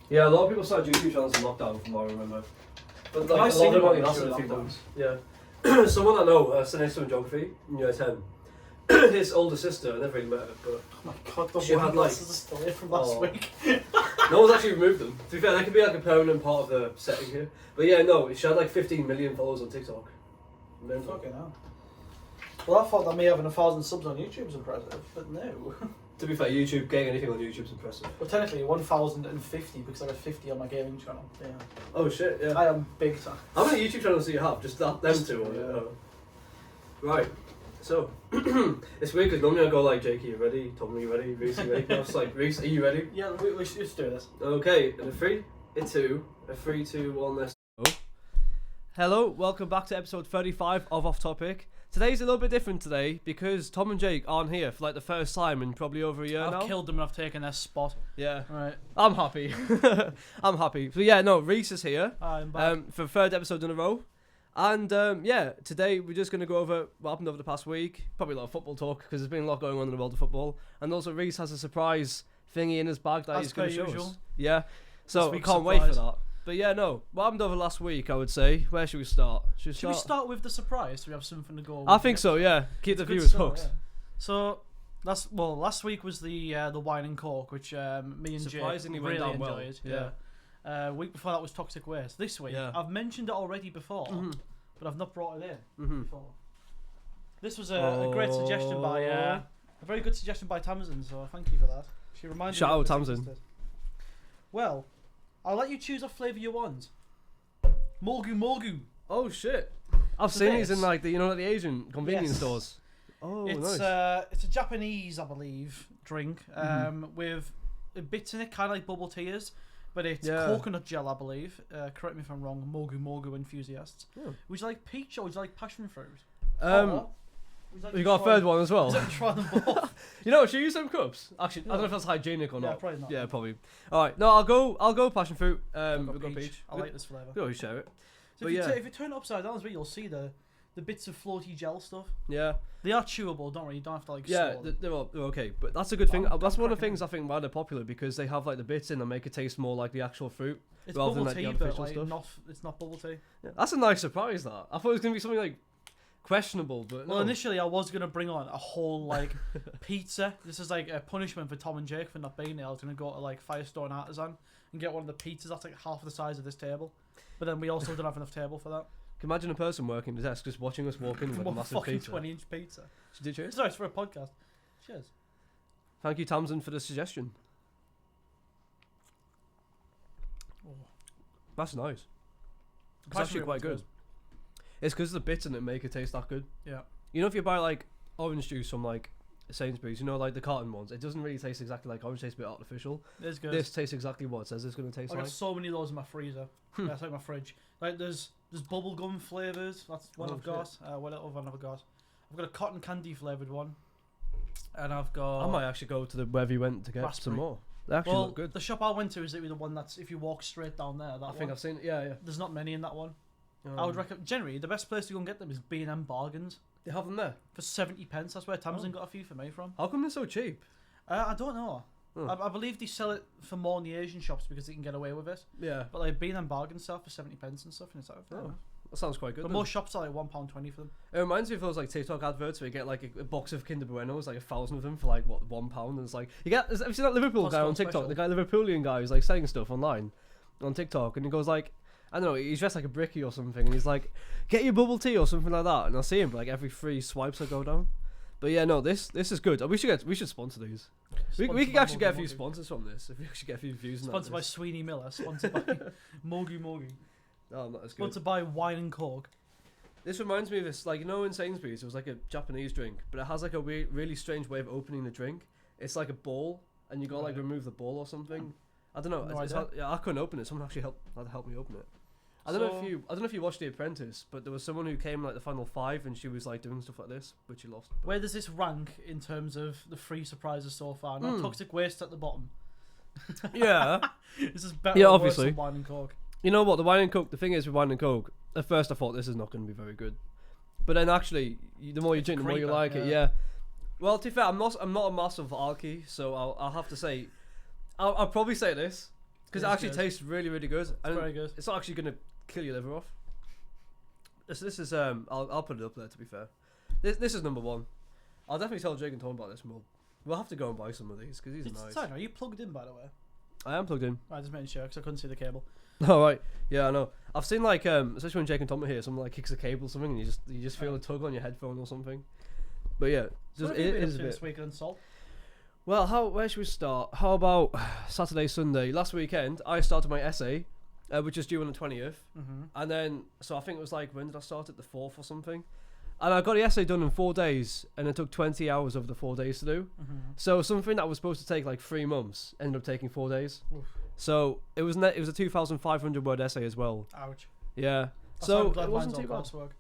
Yeah, a lot of people started YouTube channels in lockdown, from what I remember. But like, I've a lot seen of them only one lasted a during few lockdown. months. Yeah. Someone I know, stood next to in geography in year 10. His older sister, I never really met her, but Oh my god, the She had, wine like- glasses are still here from last Oh. week. no one's actually removed them. To be fair, they could be like a permanent part of the setting here. But yeah, no, she had like 15 million followers on TikTok. Mental. Fucking hell. Well, I thought that me having 1,000 subs on YouTube was impressive, but no. To be fair, YouTube, getting anything on YouTube's impressive. Well, technically 1,050 because I got 50 on my gaming channel. Yeah. Oh shit, yeah. I am big time. How many YouTube channels do you have? Just that, them Just two? two, yeah. Oh. Right. So, it's weird because normally I go like, Jake, are you ready? Tom, are you ready? Reese, are you ready? No, it's like, Reese, are you ready? Yeah, we should just do this. Okay, in a 3, a 2, a 3, 2, 1, let's go. Hello, welcome back to episode 35 of Off Topic. Today's a little bit different today because Tom and Jake aren't here for like the first time in probably over a year now. I've killed them and I've taken their spot. Yeah. Right. I'm happy. I'm happy. So yeah, no, Reese is here I'm back. for the third episode in a row. And yeah, today we're just going to go over what happened over the past week. Probably a lot of football talk because there's been a lot going on in the world of football. And also Reese has a surprise thingy in his bag that As he's going to per show usual. us. Yeah. So we week's can't wait for surprise. that. But yeah, no. What happened over last week, I would say. Where should we start? Should we start with the surprise so we have something to go with? I think so, yeah. Keep It's the a good viewers start, hooked. yeah. So, last week was the wine and cork, which me and Jake Surprisingly really went down well, enjoyed. yeah. Week before that was toxic waste. This week, Yeah. I've mentioned it already before, Mhm. but I've not brought it in Mhm. before. This was a great suggestion by a very good suggestion by Tamsin. So thank you for that. She reminded Shout me out, that this Tamsin. existed. Well, I'll let you choose what flavour you want. Morgu Morgu. Oh shit. I've So seen these this- in like the the Asian convenience Yes. stores. Oh, It's nice. it's a Japanese, I believe, drink Mm-hmm. with bits in it, kind of like bubble tea is, but it's Yeah. coconut gel, I believe. Correct me if I'm wrong, Morgu Morgu enthusiasts. Yeah. Would you like peach or would you like passion fruit? Um, Or would like you to got a try- third one as well. would you like to try them both? You know, should we use them cups? Actually, I don't know No. if that's hygienic or Yeah, not. probably not. Yeah, probably. All right, no, I'll go passion fruit. I've We've got peach. I like this flavour. We always share it. So but if you, yeah. if you turn it upside down as well, you'll see the bits of floaty gel stuff. Yeah, They are chewable, don't worry. You don't have to like. yeah, swallow them. they're okay. But that's a good thing. I'm That's one of the cracking things I think why they're popular because they have like the bits in that make it taste more like the actual fruit. It's rather than, bubble like, the tea, but artificial like stuff. it's not bubble tea. Yeah, that's a nice surprise. That I thought it was gonna be something like questionable, but Well, no. initially I was gonna bring on a whole like pizza. This is like a punishment for Tom and Jake for not being there. I was gonna go to like Firestone Artisan and get one of the pizzas that's like half the size of this table. But then we also don't have enough table for that. Can you imagine a person working the desk just watching us walk in with a One massive fucking pizza. 20-inch pizza. Should you cheers? Sorry, it's for a podcast. Cheers. Thank you, Tamsin, for the suggestion. Oh. That's nice. It's Passion actually fruit quite one's good. It's because the bits in it make it taste that good. Yeah. You know, if you buy like orange juice from like Sainsbury's, you know, like the carton ones, it doesn't really taste exactly like orange. It tastes a bit artificial. It's good. This tastes exactly what it says it's going to taste I like. got so many of those in my freezer. Hmm. Yeah, it's like my fridge. Like there's bubblegum flavours. That's one Oh, I've got. What other one have I got? I've got a cotton candy flavoured one. And I've got. I might actually go to the wherever you went to get some Raspberry. more. They actually Well, look good. the shop I went to is the one that's if you walk straight down there. That I think one. I've seen it. Yeah, There's not many in that one. yeah. I would recommend. Generally, the best place to go and get them is B&M Bargains They have them there. for 70 pence. That's where Tamsin Oh. got a few for me from. How come they're so cheap? I don't know. Oh. I believe they sell it for more in the Asian shops because they can get away with it. Yeah, But like B&M Bargains sell for 70 pence and stuff, and it's like. fair Oh, enough. that sounds quite good. But then. most shops are like £1.20 for them. It reminds me of those like TikTok adverts where you get like a box of Kinder Buenos, like 1,000 of them for like what £1, and it's like you get. Have you seen that Liverpool guy Costco on TikTok? special. The guy Liverpoolian guy who's like selling stuff online on TikTok, and he goes like, I don't know, he's dressed like a bricky or something, and he's like, get your bubble tea or something like that, and I see him like every 3 swipes I go down. But yeah, no, this is good. We should sponsor these. We Sponsored could by actually get a Morgu few Morgu. sponsors from this. If we actually get a few views. on Sponsored by this. Sweeney Miller. Sponsored by Morgu Morgu. Oh, not as good. Sponsored by Wine and Cork. This reminds me of this, like, you know, in Sainsbury's, it was like a Japanese drink, but it has like a really strange way of opening the drink. It's like a ball, and you gotta like Right. remove the ball or something. I don't know. No it's idea. hard, yeah, I couldn't open it. Someone actually had to help me open it. I don't know if you watched The Apprentice, but there was someone who came like the final 5, and she was like doing stuff like this, but she lost. Where does this rank in terms of the free surprises so far? Now, Hmm. Toxic Waste at the bottom. Yeah. This is better Yeah, or worse obviously. than Wine and Cork. You know what? The wine and coke. The thing is with wine and coke. At first, I thought this is not going to be very good, but then actually, the more you It's drink, the more you creeper, like it. yeah. Yeah. Well, to be fair, I'm not a massive alky, so I'll have to say, I'll probably say this. because It it is actually good. tastes really, really good. And very good. it's not actually gonna kill your liver off. This is I'll put it up there to be fair. This is number one. I'll definitely tell Jake and Tom about this, and we'll have to go and buy some of these because these are nice. Sorry, are you plugged in, by the way? I am plugged in. I just making sure because I couldn't see the cable. All right. Yeah, I know. I've seen like especially when Jake and Tom are here, someone like kicks a cable or something, and you just feel a tug on your headphone or something. But yeah, So just what have you it been up is a to bit. this weekend, Sol? Well, where should we start? How about Saturday, Sunday? Last weekend, I started my essay, which is due on the 20th, Mm-hmm. and then so I think it was like when did I start it? The 4th or something. And I got the essay done in 4 days, and it took 20 hours over the 4 days to do. Mm-hmm. So something that was supposed to take like 3 months ended up taking 4 days. Oof. So it was it was a 2,500 word essay as well. Ouch. Yeah. That's So why I'm glad it wasn't mine's too all bad. coursework.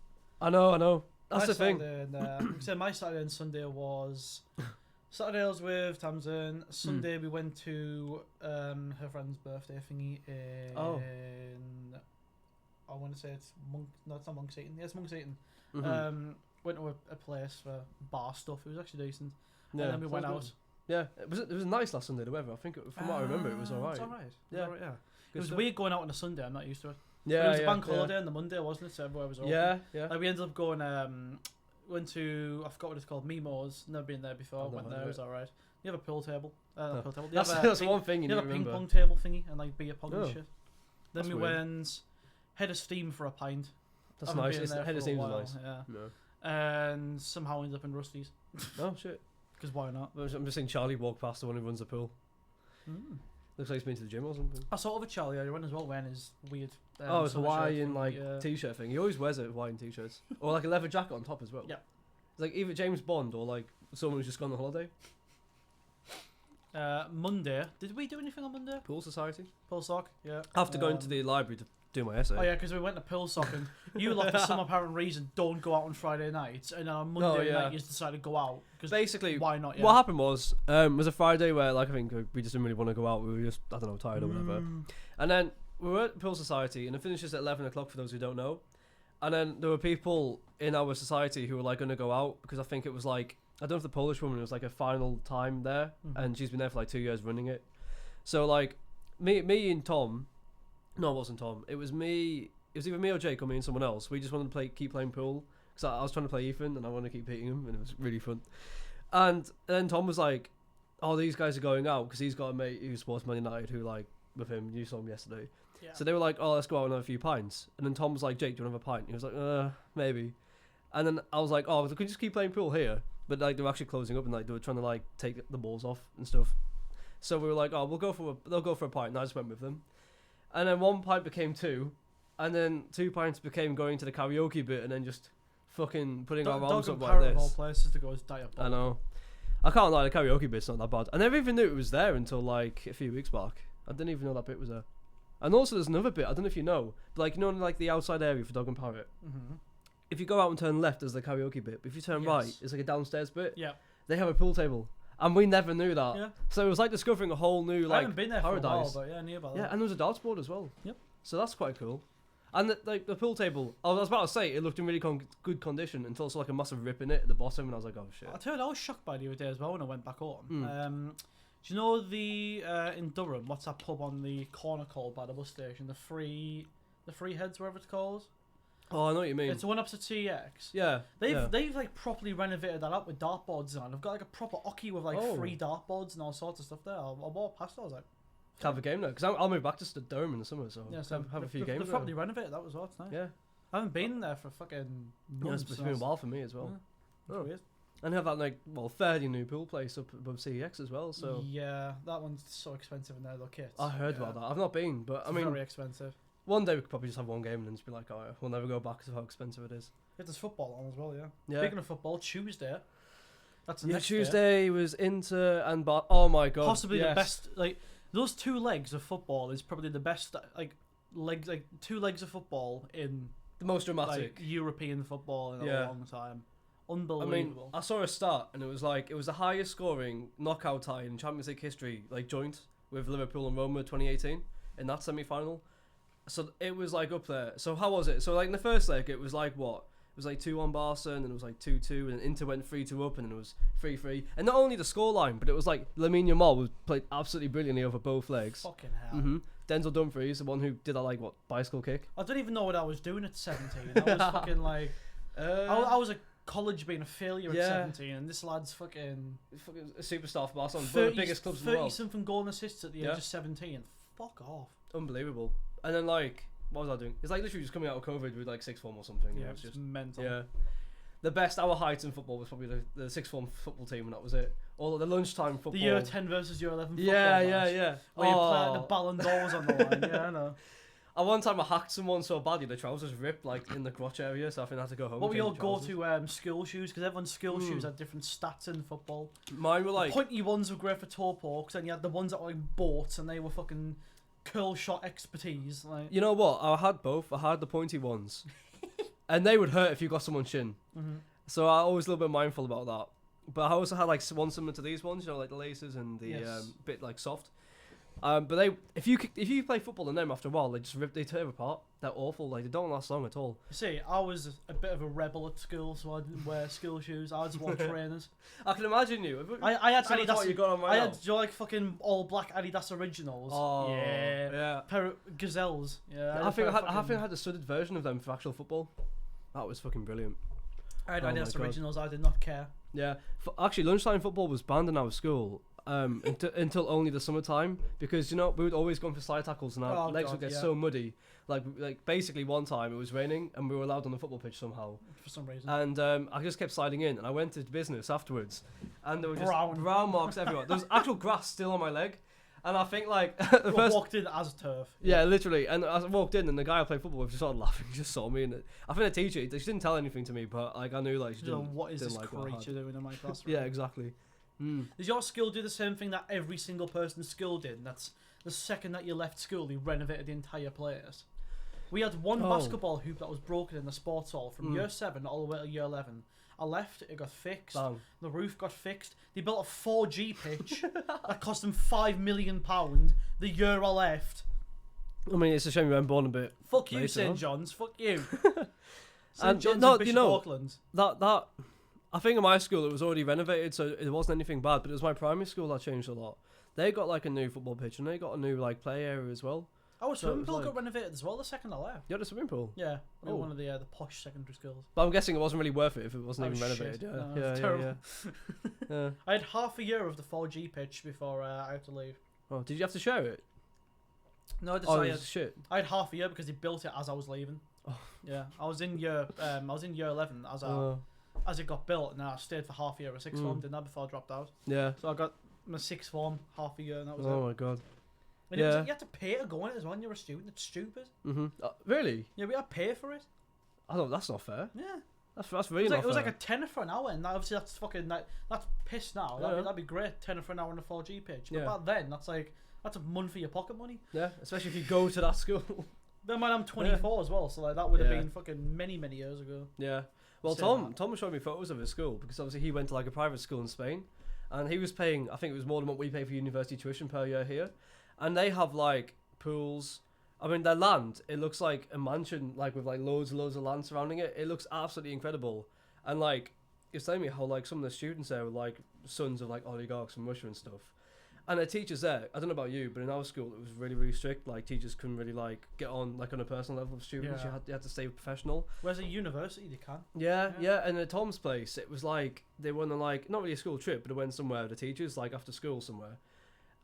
I know. That's My the thing. Saturday and, so my Saturday and Sunday was Saturday I was with Tamsin. Sunday we went to her friend's birthday thingy in Oh. I want to say it's Monk. No, it's not Monk Seaton. Yeah, it's Monk Seaton. Mhm. Went to a place for bar stuff. It was actually decent. Yeah, And then we went sounds out. good. Yeah, it was nice last Sunday. The weather, I think, from what I remember, it was alright. It's alright. Yeah. Yeah. Good It was stuff. weird going out on a Sunday. I'm not used to it. Yeah, But it was yeah, a bank yeah. holiday on the Monday, wasn't it? So everywhere was open. Yeah, yeah. Like we ended up going. Went to I forgot what it's called. Mimo's. Never been there before. I've Went never there. heard It of was alright. You have a pool table. Huh. Not pool table. You That's have a that's one thing you You need have to a ping remember. pong table thingy and like beer pong Oh. and shit. Then That's we weird. went head of steam for a pint. That's Haven't nice. been It's, there head of for a steam is while, nice. Yeah. No. And somehow ended up in Rusty's Oh shit! because why not? I'm just seeing Charlie walk past the one who runs the pool. Mm. Looks like he's been to the gym or something. I saw other Charlie earlier on as well wearing his weird. Oh, it's summer shirt Hawaiian thing, like yeah. t-shirt thing. He always wears a Hawaiian t-shirts or like a leather jacket on top as well. Yep. It's like either James Bond or like someone who's just gone on holiday. Monday. Did we do anything on Monday? Pool Society. Pool sock. Yeah. I have to go into the library to do my essay. Oh yeah, because we went to pool sock and you lot for some apparent reason don't go out on Friday nights, and then on Monday yeah. night you just decided to go out because Basically, why not? Yeah. what happened was a Friday where like I think we just didn't really want to go out. We were just I don't know tired or whatever. And then we were at Pool Society, and it finishes at 11 o'clock for those who don't know. And then there were people in our society who were like going to go out because I think it was like I don't know if the Polish woman, it was like a final time there, Mhm. and she's been there for like 2 years running it. So like me and Tom, no, it wasn't Tom. It was me. It was either me or Jake or me and someone else. We just wanted to keep playing pool because I was trying to play Ethan and I wanted to keep beating him, and it was really fun. And then Tom was like, "Oh, these guys are going out because he's got a mate who supports Man United who like with him. You saw him yesterday." Yeah. So they were like, "Oh, let's go out and have a few pints." And then Tom was like, "Jake, do you want to have a pint?" He was like, maybe." And then I was like, "Oh, we could just keep playing pool here." But like they were actually closing up and like they were trying to like take the balls off and stuff. So we were like, "Oh, they'll go for a pint." And I just went with them. And then one pint became two, and then 2 pints became going to the karaoke bit and then just fucking putting our arms up like Parrot of all this. places to go is diabolical. I know. I can't lie, the karaoke bit's not that bad. I never even knew it was there until like a few weeks back. I didn't even know that bit was there. And also there's another bit, I don't know if you know, but like you know like the outside area for Dog and Parrot. Mm-hmm. If you go out and turn left, there's the karaoke bit. But if you turn Yes. right, it's like a downstairs bit. Yeah. They have a pool table, and we never knew that. Yeah. So it was like discovering a whole new I like haven't been there paradise. for a while, but yeah, I knew about Yeah, that. and there was a darts board as well. Yep. So that's quite cool. And the pool table, I was about to say it looked in really good condition until it's like a massive rip in it at the bottom, and I was like, oh shit. I tell you, I was shocked by the other day as well when I went back home. Mm. Do you know the in Durham? What's that pub on the corner called by the bus station? The Free Heads, whatever it's called. Oh, I know what you mean. It's the one opposite TX. Yeah. They've like properly renovated that up with dartboards on. They've got like a proper hockey with like Oh. 3 dartboards and all sorts of stuff there. I walked past it, I was like, Have a game now because I'll move back to Durham in the summer, so yeah, have a few they've games. They've properly renovated that as well. It's nice. Yeah. I haven't been there for fucking Yeah, months. it's been a while for me as well. Yeah. Oh. Weird. And they have that like fairly new pool place up above CEX as well. So yeah, that one's so expensive in there, though, kits. I heard about that. I've not been, but It's I mean, very expensive. one day we could probably just have one game and then just be like, oh, we'll never go back because of how expensive it is. Yeah, there's football on as well, yeah. Yeah. Speaking of football, Tuesday. That's the Yeah, next day. Tuesday was Inter and oh my god, Possibly yes. the best. Like those 2 legs of football is probably the best. Like 2 legs of football in the most dramatic. like European football in Yeah. a long time. I mean, Unbelievable. I saw a stat and it was the highest scoring knockout tie in Champions League history, like joint with Liverpool and Roma 2018 in that semi-final. So it was like up there. So how was it? So like in the first leg, it was like what was like 2-1 Barca, and then it was like 2-2, and Inter went 3-2 up, and then it was 3-3. And not only the scoreline, but it was like Lamine Yamal was played absolutely brilliantly over both legs. Fucking hell. Denzel Dumfries, the one who did that like bicycle kick. I don't even know what I was doing at 17. I was fucking like, I was at college being a failure at 17, and this lad's fucking a superstar for Barcelona, one of the biggest clubs in the world. 30-something goal and assists at the age of 17. Fuck off. Unbelievable. And then like, what was I doing? It's like literally just coming out of COVID with like sixth form or something. Yeah, It it's was just mental. Yeah. The best our height in football was probably the sixth form football team, and that was it. All the lunchtime football. The year 10 versus year 11 football Yeah. match, where you play the Ballon d'Ors on the line. Yeah, I know. At one time I hacked someone so badly the trousers ripped like in the crotch area, so I think I had to go home. What were your change trousers. go-to school shoes? Because everyone's school shoes had different stats in football. Mine were like Pointy ones were great for toe pokes, and you had the ones that were like boats, and they were fucking curl shot expertise. Like, you know what? I had both. I had the pointy ones, and they would hurt if you got someone's shin. So I always a little bit mindful about that. But I also had like one similar to these ones, you know, like the laces and the bit like soft. But they, if you play football in them after a while, they tear apart. They're awful. Like they don't last long at all. You see, I was a bit of a rebel at school, so I didn't wear school shoes. I just wore trainers. I can imagine you. I had Adidas. What you got on I had like fucking all black Adidas Originals. Oh yeah. Pair of Gazelles. Yeah. I think I had the studded version of them for actual football. That was fucking brilliant. I had Adidas Originals. I did not care. Yeah. Actually, lunchtime football was banned in our school. Until only the summertime, because you know we would always go for side tackles and our legs would get so muddy. Like basically one time it was raining and we were allowed on the football pitch somehow for some reason. And I just kept sliding in, and I went to business afterwards, and there were just brown marks everywhere. There was actual grass still on my leg, and I think like the first walked in as turf. Yeah, literally. And I walked in, and the guy I played football with just started laughing. He just saw me, and I think the teacher, she didn't tell anything to me, but like I knew like she didn't. What is this like creature doing in my classroom? Yeah, exactly. Does your school do the same thing that every single person's school did? And that's the second that you left school, you renovated the entire place. We had one basketball hoop that was broken in the sports hall from year 7 all the way to year 11. I left, it got fixed. Bang. The roof got fixed. They built a 4G pitch that cost them £5 million the year I left. I mean, it's a shame you weren't born a bit. Fuck you, later, St. John's. Fuck you. And John's no, and Bishop you know, Auckland. that I think in my school it was already renovated, so it wasn't anything bad. But it was my primary school that changed a lot. They got like a new football pitch, and they got a new like play area as well. Oh, a swimming pool like, got renovated as well the second I left. You had a swimming pool? Yeah, one of the posh secondary schools. But I'm guessing it wasn't really worth it if it wasn't even renovated. Shit. Yeah, No, yeah. Yeah. I had half a year of the 4G pitch before I had to leave. Oh, did you have to share it? No, Shit. I had half a year because they built it as I was leaving. Oh. Yeah, I was in year 11 as it got built, and then I stayed for half a year at sixth form, didn't I, before I dropped out. Yeah. So I got my sixth form half a year, and that was it. Oh my god. And you had to pay to go in it as well when you're a student. It's stupid. Really? Yeah, we had to pay for it. I thought that's not fair. Yeah. That's really not fair. It was like a tenner for an hour, and obviously that's fucking that's piss now. That'd be great, tenner for an hour on a 4G pitch. But back then, that's a month for your pocket money. Yeah, especially if you go to that school. Then when I'm 24 as well, so like that would have been fucking many years ago. Yeah. Well, Tom was showing me photos of his school, because obviously he went to like a private school in Spain, and he was paying, I think it was more than what we pay for university tuition per year here, and they have like pools. I mean, their land, it looks like a mansion, like with like loads and loads of land surrounding it. It looks absolutely incredible, and like he was telling me how like some of the students there were like sons of like oligarchs from Russia and stuff. And the teachers there, I don't know about you, but in our school it was really, really strict. Like teachers couldn't really like get on like on a personal level with students. Yeah. You had to stay professional. Whereas at university they can. Yeah. And at Tom's place, it was like they went on like not really a school trip, but they went somewhere with the teachers, like after school somewhere.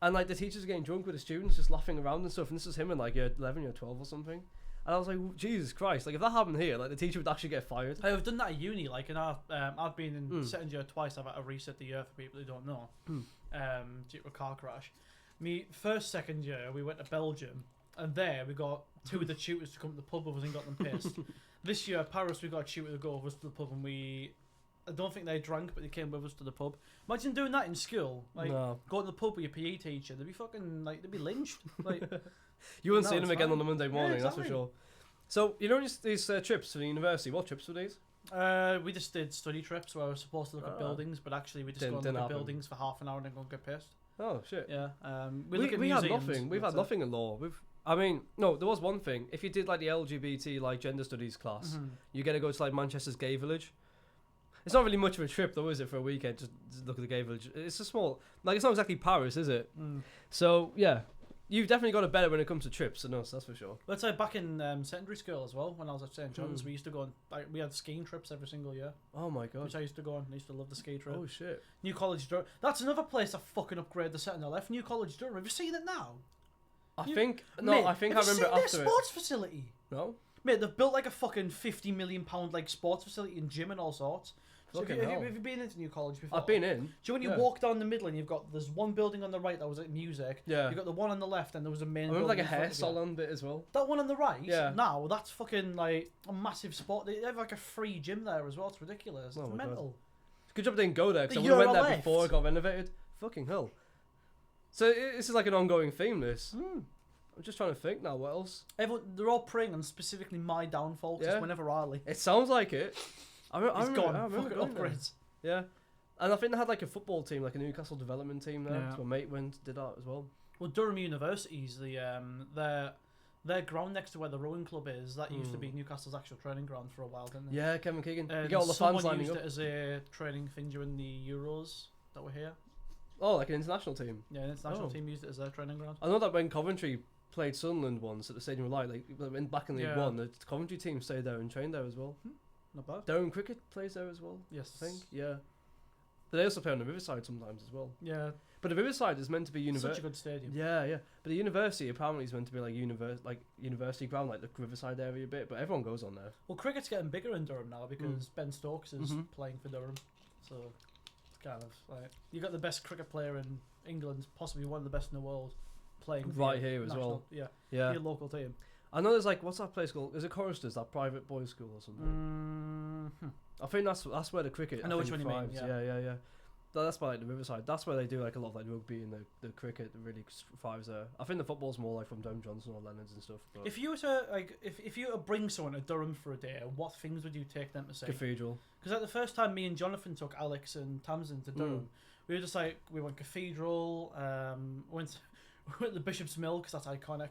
And like the teachers were getting drunk with the students, just laughing around and stuff. And this was him in like year 11, year 12 or something. And I was like, Jesus Christ! Like if that happened here, like the teacher would actually get fired. I've done that at uni. Like in our, I've been in second year twice. I've had to reset the year for people who don't know. Due to a car crash. Me second year we went to Belgium, and there we got two of the tutors to come to the pub with us and got them pissed. This year Paris we got a tutor to go with us to the pub, and I don't think they drank, but they came with us to the pub. Imagine doing that in school, like going to the pub with your PE teacher. They'd be fucking like they'd be lynched. Like you wouldn't see them again on a Monday morning, exactly. That's for sure. So you know these trips to the university. What trips were these? We just did study trips where I was supposed to look at buildings, but actually we just go and look at buildings for half an hour and then go and get pissed. Oh shit! Yeah. We had nothing. We've had nothing in law. I mean, no, there was one thing. If you did like the LGBT like gender studies class, you get to go to like Manchester's gay village. It's not really much of a trip though, is it, for a weekend? Just look at the gay village. It's a small, like it's not exactly Paris, is it? So yeah, you've definitely got it better when it comes to trips than us, that's for sure. Let's say back in secondary school as well, when I was at St John's, we used to go on. Like, we had skiing trips every single year, Oh my god. which I used to go on. I used to love the ski trip. Oh shit. New College Durham. That's another place that fucking upgrade the set on their left. New College Durham. Have you seen it now? I You- think I Mate, think I have you remember seen after their it. sports facility. No. Mate, they've built like a fucking £50 million like sports facility and gym and all sorts. So have Fucking you, hell. have you been into New College before? I've been in. Do you know when you yeah. walk down the middle and there's one building on the right that was like music. Yeah. You got the one on the left and there was a main. I remember like a building in hair front of you. salon bit as well. That one on the right. Yeah. Now that's fucking like a massive sport. They have like a free gym there as well. It's ridiculous. Oh It's my God. mental. Good job I didn't go there because I The would have went Euro there left. before it got renovated. Fucking hell. So this is like an ongoing theme. This. I'm just trying to think now. What else? They're all preying on specifically my downfall. Because Yeah. whenever I leave, It sounds like it. I it's remember, gone. I remember Fucking going there. upgrades. Yeah. And I think they had like a football team, like a Newcastle development team there. Yeah. So my mate went did that as well. Well, Durham University's their ground next to where the rowing club is. That used to be Newcastle's actual training ground for a while, didn't it? Yeah, Kevin Keegan. You And get all the someone fans lining used up. it as a training thing during the Euros that were here. Oh, like an international team. Yeah, an international Oh. team used it as their training ground. I know that when Coventry played Sunderland once at the Stadium of Light, like back in League Yeah. One, the Coventry team stayed there and trained there as well. Not bad. Durham Cricket plays there as well. Yes. I think. Yeah. But they also play on the Riverside sometimes as well. Yeah. But the Riverside is meant to be Such a university. good stadium. Yeah, yeah. But the university apparently is meant to be like university ground, like the Riverside area a bit. But everyone goes on there. Well, cricket's getting bigger in Durham now because Ben Stokes is Mhm. playing for Durham. So it's kind of like you got the best cricket player in England, possibly one of the best in the world, playing for Right your here as national- well. Yeah, Yeah. your local team. I know there's like what's that place called? Is it Choristers? That private boys' school or something? I think that's where the cricket. I know which think, one you mean, thrives. yeah. Yeah. That's by like the Riverside. That's where they do like a lot of like rugby and the cricket really thrives there. I think the football's more like from Dome Johnson or Leonard's and stuff. But If you were to if you were to bring someone to Durham for a day, what things would you take them to see? Cathedral. Because like the first time me and Jonathan took Alex and Tamsin to Durham, we were just like we went Cathedral, we went to the Bishop's Mill because that's iconic.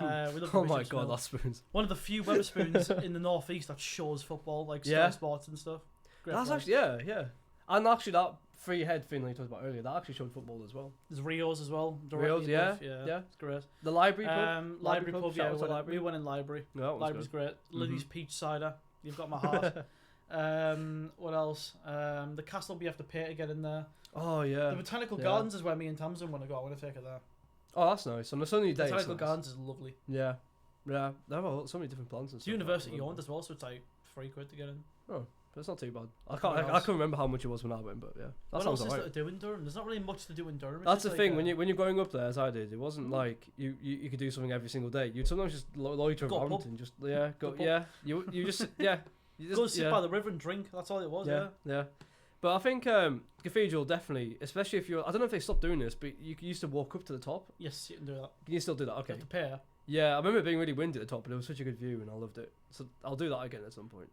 We love the Oh my Bishop's god, Mill. that's spoons. One of the few Weatherspoons in the northeast that shows football, like Sky Yeah. Sports and stuff. Great That's place. actually yeah. And actually that free head thing that you talked about earlier, that actually showed football as well. There's Rios as well. Rios, directly yeah, above, yeah. it's great. The library pub. Library pub, shout yeah. out to library. We went in library. No, that was Library's good. great. Lily's peach cider. You've got my heart. What else? The castle we have to pay to get in there. Oh yeah. The botanical Yeah. gardens is where me and Tamsin want to go. I want to take her there. Oh, that's nice. On a sunny day. it's Botanical nice. gardens is lovely. Yeah. Yeah. They have so many different plants and It's stuff. university like that. owned as well, so it's like £3 to get in. But it's not too bad. I What can't else? remember how much it was when I went, but yeah. That What sounds else is alright. there to do in Durham? There's not really much to do in Durham. It's That's just the like, thing, when you're growing up there as I did, it wasn't like you could do something every single day. You'd sometimes just loiter Go around pub. and just Go pub. you just yeah. You just, go sit yeah. by the river and drink. That's all it was. Yeah. Yeah. But I think Cathedral definitely, especially if you're I don't know if they stopped doing this, but you used to walk up to the top. Yes, you can do that. Can you still do that? You Okay. have to pay. Yeah, I remember it being really windy at the top, but it was such a good view and I loved it. So I'll do that again at some point.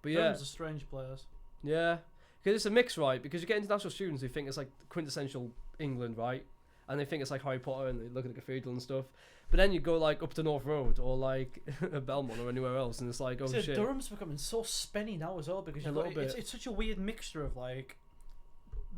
But yeah. Durham's a strange place. Yeah, because it's a mix, right? Because you get international students who think it's like quintessential England, right? And they think it's like Harry Potter, and they look at the cathedral and stuff. But then you go like up to North Road or like Belmont or anywhere else, and it's like, oh So shit. Durham's becoming so spenny now as well because A you've little got, it's, bit. it's such a weird mixture of like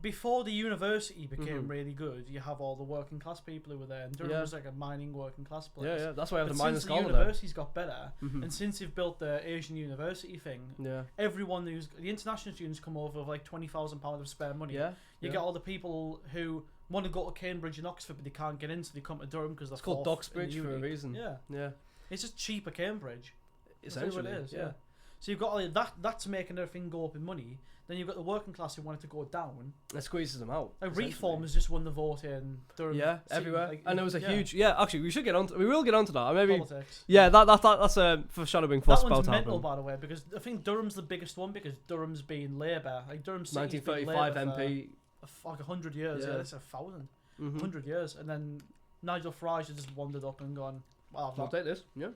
before the university became Mhm. really good, you have all the working class people who were there, and Durham Yeah. was like a mining working class place. Yeah, that's why I have But the miners' since the scholar there. university's got better, Mhm. and since they've built the Asian university thing, Yeah, everyone who's the international students come over with like £20,000 of spare money. yeah. You yeah. get all the people who want to go to Cambridge and Oxford, but they can't get in, so they come to Durham because they're It's called fourth in the Doxbridge for a uni. reason. Yeah, Yeah, it's just cheaper Cambridge. That's essentially. what it is. Yeah. So you've got all that's making everything go up in money. Then you've got the working class who want it to go down. It squeezes them out. Like essentially. Reform has just won the vote in Durham. Yeah, City, everywhere. like, And there was a yeah, huge. Yeah, actually, we will get onto that. Maybe. politics. Yeah, that's foreshadowing for That about one's to mental, happen. by the way, because I think Durham's the biggest one because Durham's been Labour. Like Durham's 1935 MP. for like 100 years. Yeah, Yeah. that's 1,000. Mhm. 100 years, and then Nigel Farage has just wandered up and gone. Well, I'll take this. Yeah.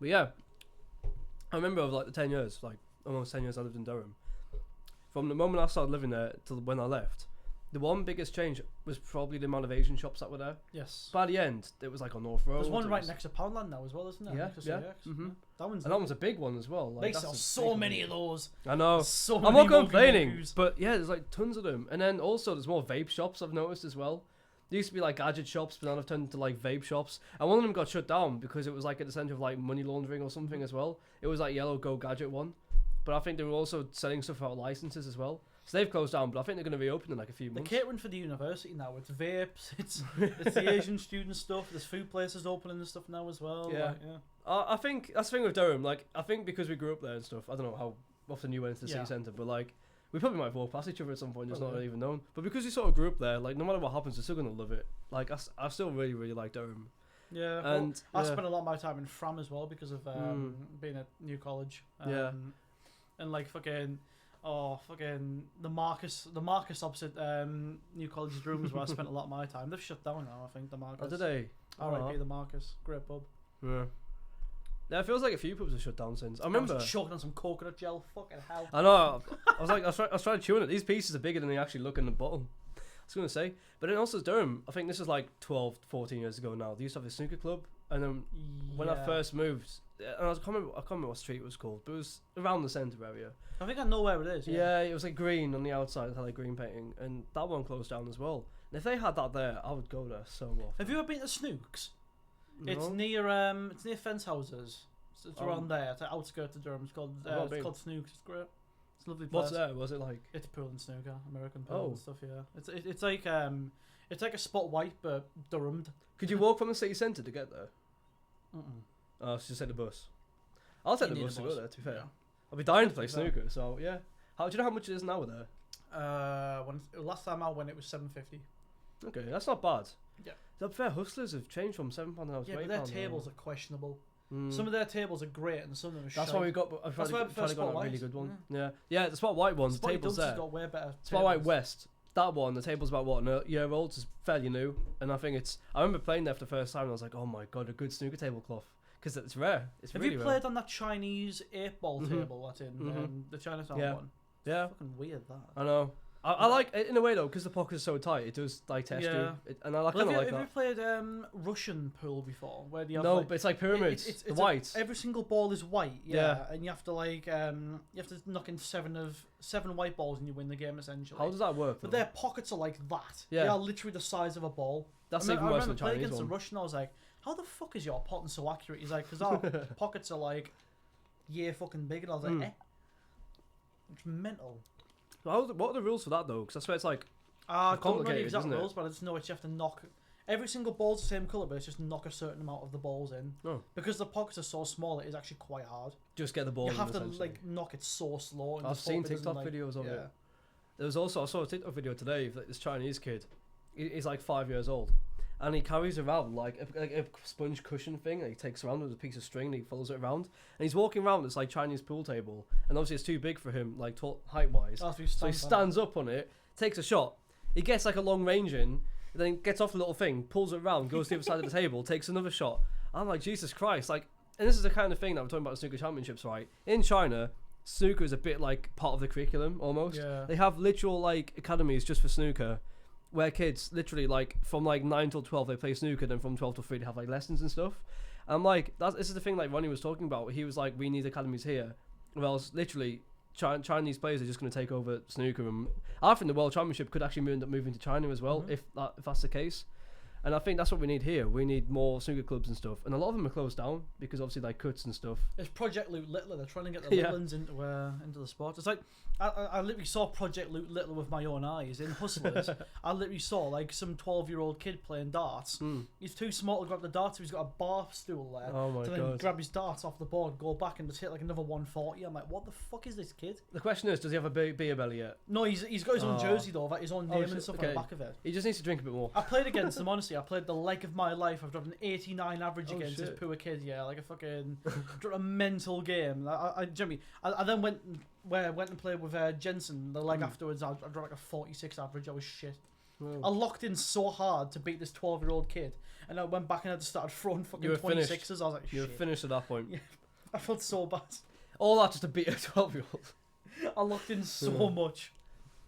But yeah, I remember of like the 10 years, like almost 10 years I lived in Durham. From the moment I started living there till when I left, The one biggest change was probably the amount of Asian shops that were there. Yes. By the end, it was like on North Road. There's one it right was- next to Poundland now as well, isn't there? Yeah, Next to yeah. CX. Mhm. That one's. And that one's a big one as well. Like, They that's sell a so big many one. of those. I know. So I'm many not complaining, Mogus. but yeah, there's like tons of them. And then also there's more vape shops I've noticed as well. There used to be like gadget shops, but now they've turned into like vape shops. And one of them got shut down because it was like at the center of like money laundering or something as well. It was like Yellow Go Gadget one. But I think they were also selling stuff out of licenses as well. So they've closed down, but I think they're going to reopen in like a few They're months. catering for the university now. It's vapes. It's the Asian student stuff. There's food places opening and stuff now as well. Yeah. Like, yeah. I think that's the thing with Durham. Like, I think because we grew up there and stuff, I don't know how often you went to the Yeah. city centre, but like, we probably might have walked past each other at some point, just not Probably. even known. But because we sort of grew up there, like, no matter what happens, we're still going to love it. Like, I still really, really like Durham. Yeah, And, well, I yeah. spent a lot of my time in Fram as well because of being at New College. Yeah. And like fucking the Marcus opposite New College's rooms where I spent a lot of my time. They've shut down now, I think, the Marcus. Oh, did they? R.I.P. the Marcus, great pub. Yeah. Yeah, it feels like a few pubs have shut down since. I I remember. was choking on some coconut gel. Fucking hell. I know. I was trying to chew on it. These pieces are bigger than they actually look in the bottom. I was going to say. But then also Durham, I think this is like 12, 14 years ago now. They used to have a snooker club. And then when I Yeah. first moved, and I can't remember what street it was called, but it was around the centre area. I think I know where it is. Yeah, it was like green on the outside. It had like green painting. And that one closed down as well. And if they had that there, I would go there so often. Have you ever been to Snooks? It's No? near Fence Houses. It's Oh. around there. It's the outskirts of Durham. It's called I've not been. Snooks. It's great. It's a lovely place. What's there? Was it like... It's pool and snooker, American pool Oh. and stuff. Yeah, it's like a spot white but Durhamed. Could you walk from the city centre to get there? Mm-mm. Oh, so just take the bus. I'll take You the need bus a to go bus. there, to be fair. Yeah. I'll be dying to To play be fair. snooker, so yeah. Do you know how much it is now there? Last time I went, it was $7.50. Okay, that's not bad. Yeah. The fair hustlers have changed from £7 an hour to Yeah, £8 but their an tables hour. are questionable. Mm. Some of their tables are great, and some of them are That's shite. why we got. I've That's why I prefer tried to got a Spot really White. good one. Yeah, the Spot White one. The Spotty table's Dunce's there. got way better. Spot White tables. West. That one, the table's about what, a year old, it's fairly new, and I think it's. I remember playing there for the first time, and I was like, oh my god, a good snooker tablecloth, because it's rare. It's Have really you rare. played on that Chinese 8-ball Mhm. table that's in Mhm. the Chinatown Yeah. one? Yeah, Fucking weird that. I know. I like it in a way though, because the pockets are so tight. It does like test Yeah. you, and I like Well, kind of have like you that. played Russian pool before? Where do you have No, like, but it's like pyramids. it's the a- white. every single ball is white, Yeah. and you have to knock in seven white balls and you win the game essentially. How does that work? But though? their pockets are like that. Yeah. They are literally the size of a ball. That's I even remember worse than the playing Chinese against one. a Russian. I was like, how the fuck is your pot so accurate? He's like, because our pockets are like, fucking big, and I was like, Mm. it's mental. What are the rules for that though? Because I swear it's like I don't know the complicated, exact isn't it? rules, but I just know it's you have to knock. Every single ball's the same colour, but it's just knock a certain amount of the balls in. Oh. Because the pockets are so small, it is actually quite hard. just get the ball. You in, have to essentially. like knock it so slow. And I've just hope seen it doesn't, TikTok like, videos of yeah. it. There was also I saw a TikTok video today of like, this Chinese kid. He's like 5 years old, and he carries around like a sponge cushion thing. And he takes around with a piece of string. And he follows it around, and he's walking around this like Chinese pool table. And obviously it's too big for him, like height wise. That's what you So he stand on. stands up on it, takes a shot. He gets like a long range in, then gets off the little thing, pulls it around, goes to the other side of the table, takes another shot. I'm like, Jesus Christ! Like, and this is the kind of thing that we're talking about the snooker championships, right? In China, snooker is a bit like part of the curriculum almost. Yeah. They have literal like academies just for snooker, where kids literally like from like 9 till 12 they play snooker, then from 12 till 3 they have like lessons and stuff. And like this is the thing like Ronnie was talking about. He was like, we need academies here, or else literally Chinese players are just going to take over snooker. And I think the World Championship could actually end up moving to China as well, Mhm. if that's the case. And I think that's what we need here. We need more snooker clubs and stuff. And a lot of them are closed down because obviously like cuts and stuff. It's Project Loot Littler. They're trying to get the Yeah. Littlands into the sport. It's like I literally saw Project Loot Littler with my own eyes in Hustlers. I literally saw like some 12-year-old kid playing darts. Mm. He's too small to grab the darts. He's got a bar stool there. Oh my to then god. grab his darts off the board, go back and just hit like another 140. I'm like, what the fuck is this kid? The question is, does he have a beer belly yet? No, he's got his own Oh. jersey though, like his own Oh, name shit, and stuff on okay. the back of it. He just needs to drink a bit more. I played against him, honestly. I played the leg of my life. I've dropped an 89 average Oh, against this shit. poor kid, yeah, like a fucking dropped a mental game. I then went and played with Jensen the leg Mm. afterwards. I dropped like a 46 average. I was shit. I Well, locked in so hard to beat this 12-year-old kid, and I went back and I just started throwing fucking You were finished. 26s. I was like, you were shit. finished at that point. Yeah. I felt so bad. All that just to beat a 12-year-old. I locked in so Yeah. much.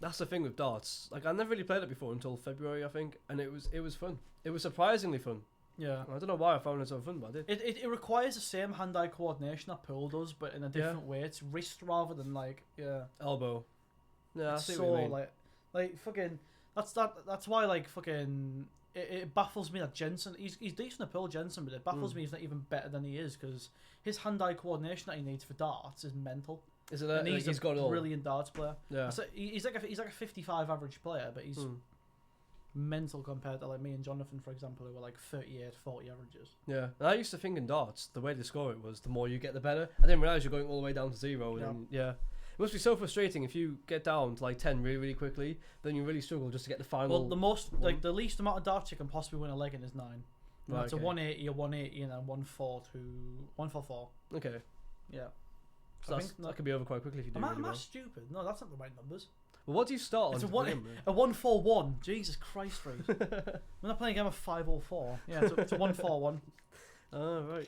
That's the thing with darts. Like I never really played it before until February, I think, and it was fun. It was surprisingly fun. Yeah. I don't know why I found it so fun, but I did. It requires the same hand-eye coordination that pool does, but in a different way. It's wrist rather than like Elbow. Yeah, I It's see so what you mean. like fucking. That's why like fucking. It baffles me that Jensen. He's decent at pool, Jensen, but it baffles me he's not even better than he is because his hand-eye coordination that he needs for darts is mental. Is it? And he's got it a all. brilliant darts player. Yeah. So he's like a 55 average player, but he's mental compared to like me and Jonathan, for example, who were like 38, 40 averages. Yeah. And I used to think in darts, the way they score it was the more you get, the better. I didn't realize you're going all the way down to 0. Yeah. And yeah. It must be so frustrating if you get down to like 10 really, really quickly, then you really struggle just to get the final. Well, the most one. like the least amount of darts you can possibly win a leg in is 9. Right, It's a 180, a 180, and a 144. Okay. Yeah. So I that's, think that could be over quite quickly if you do Am I, really am I well. stupid? No, that's not the right numbers. Well, what do you start It's on? a to one- begin with? A 141. Jesus Christ, Reece. We're not playing a game of 504. Yeah, it's a 141. Oh, right.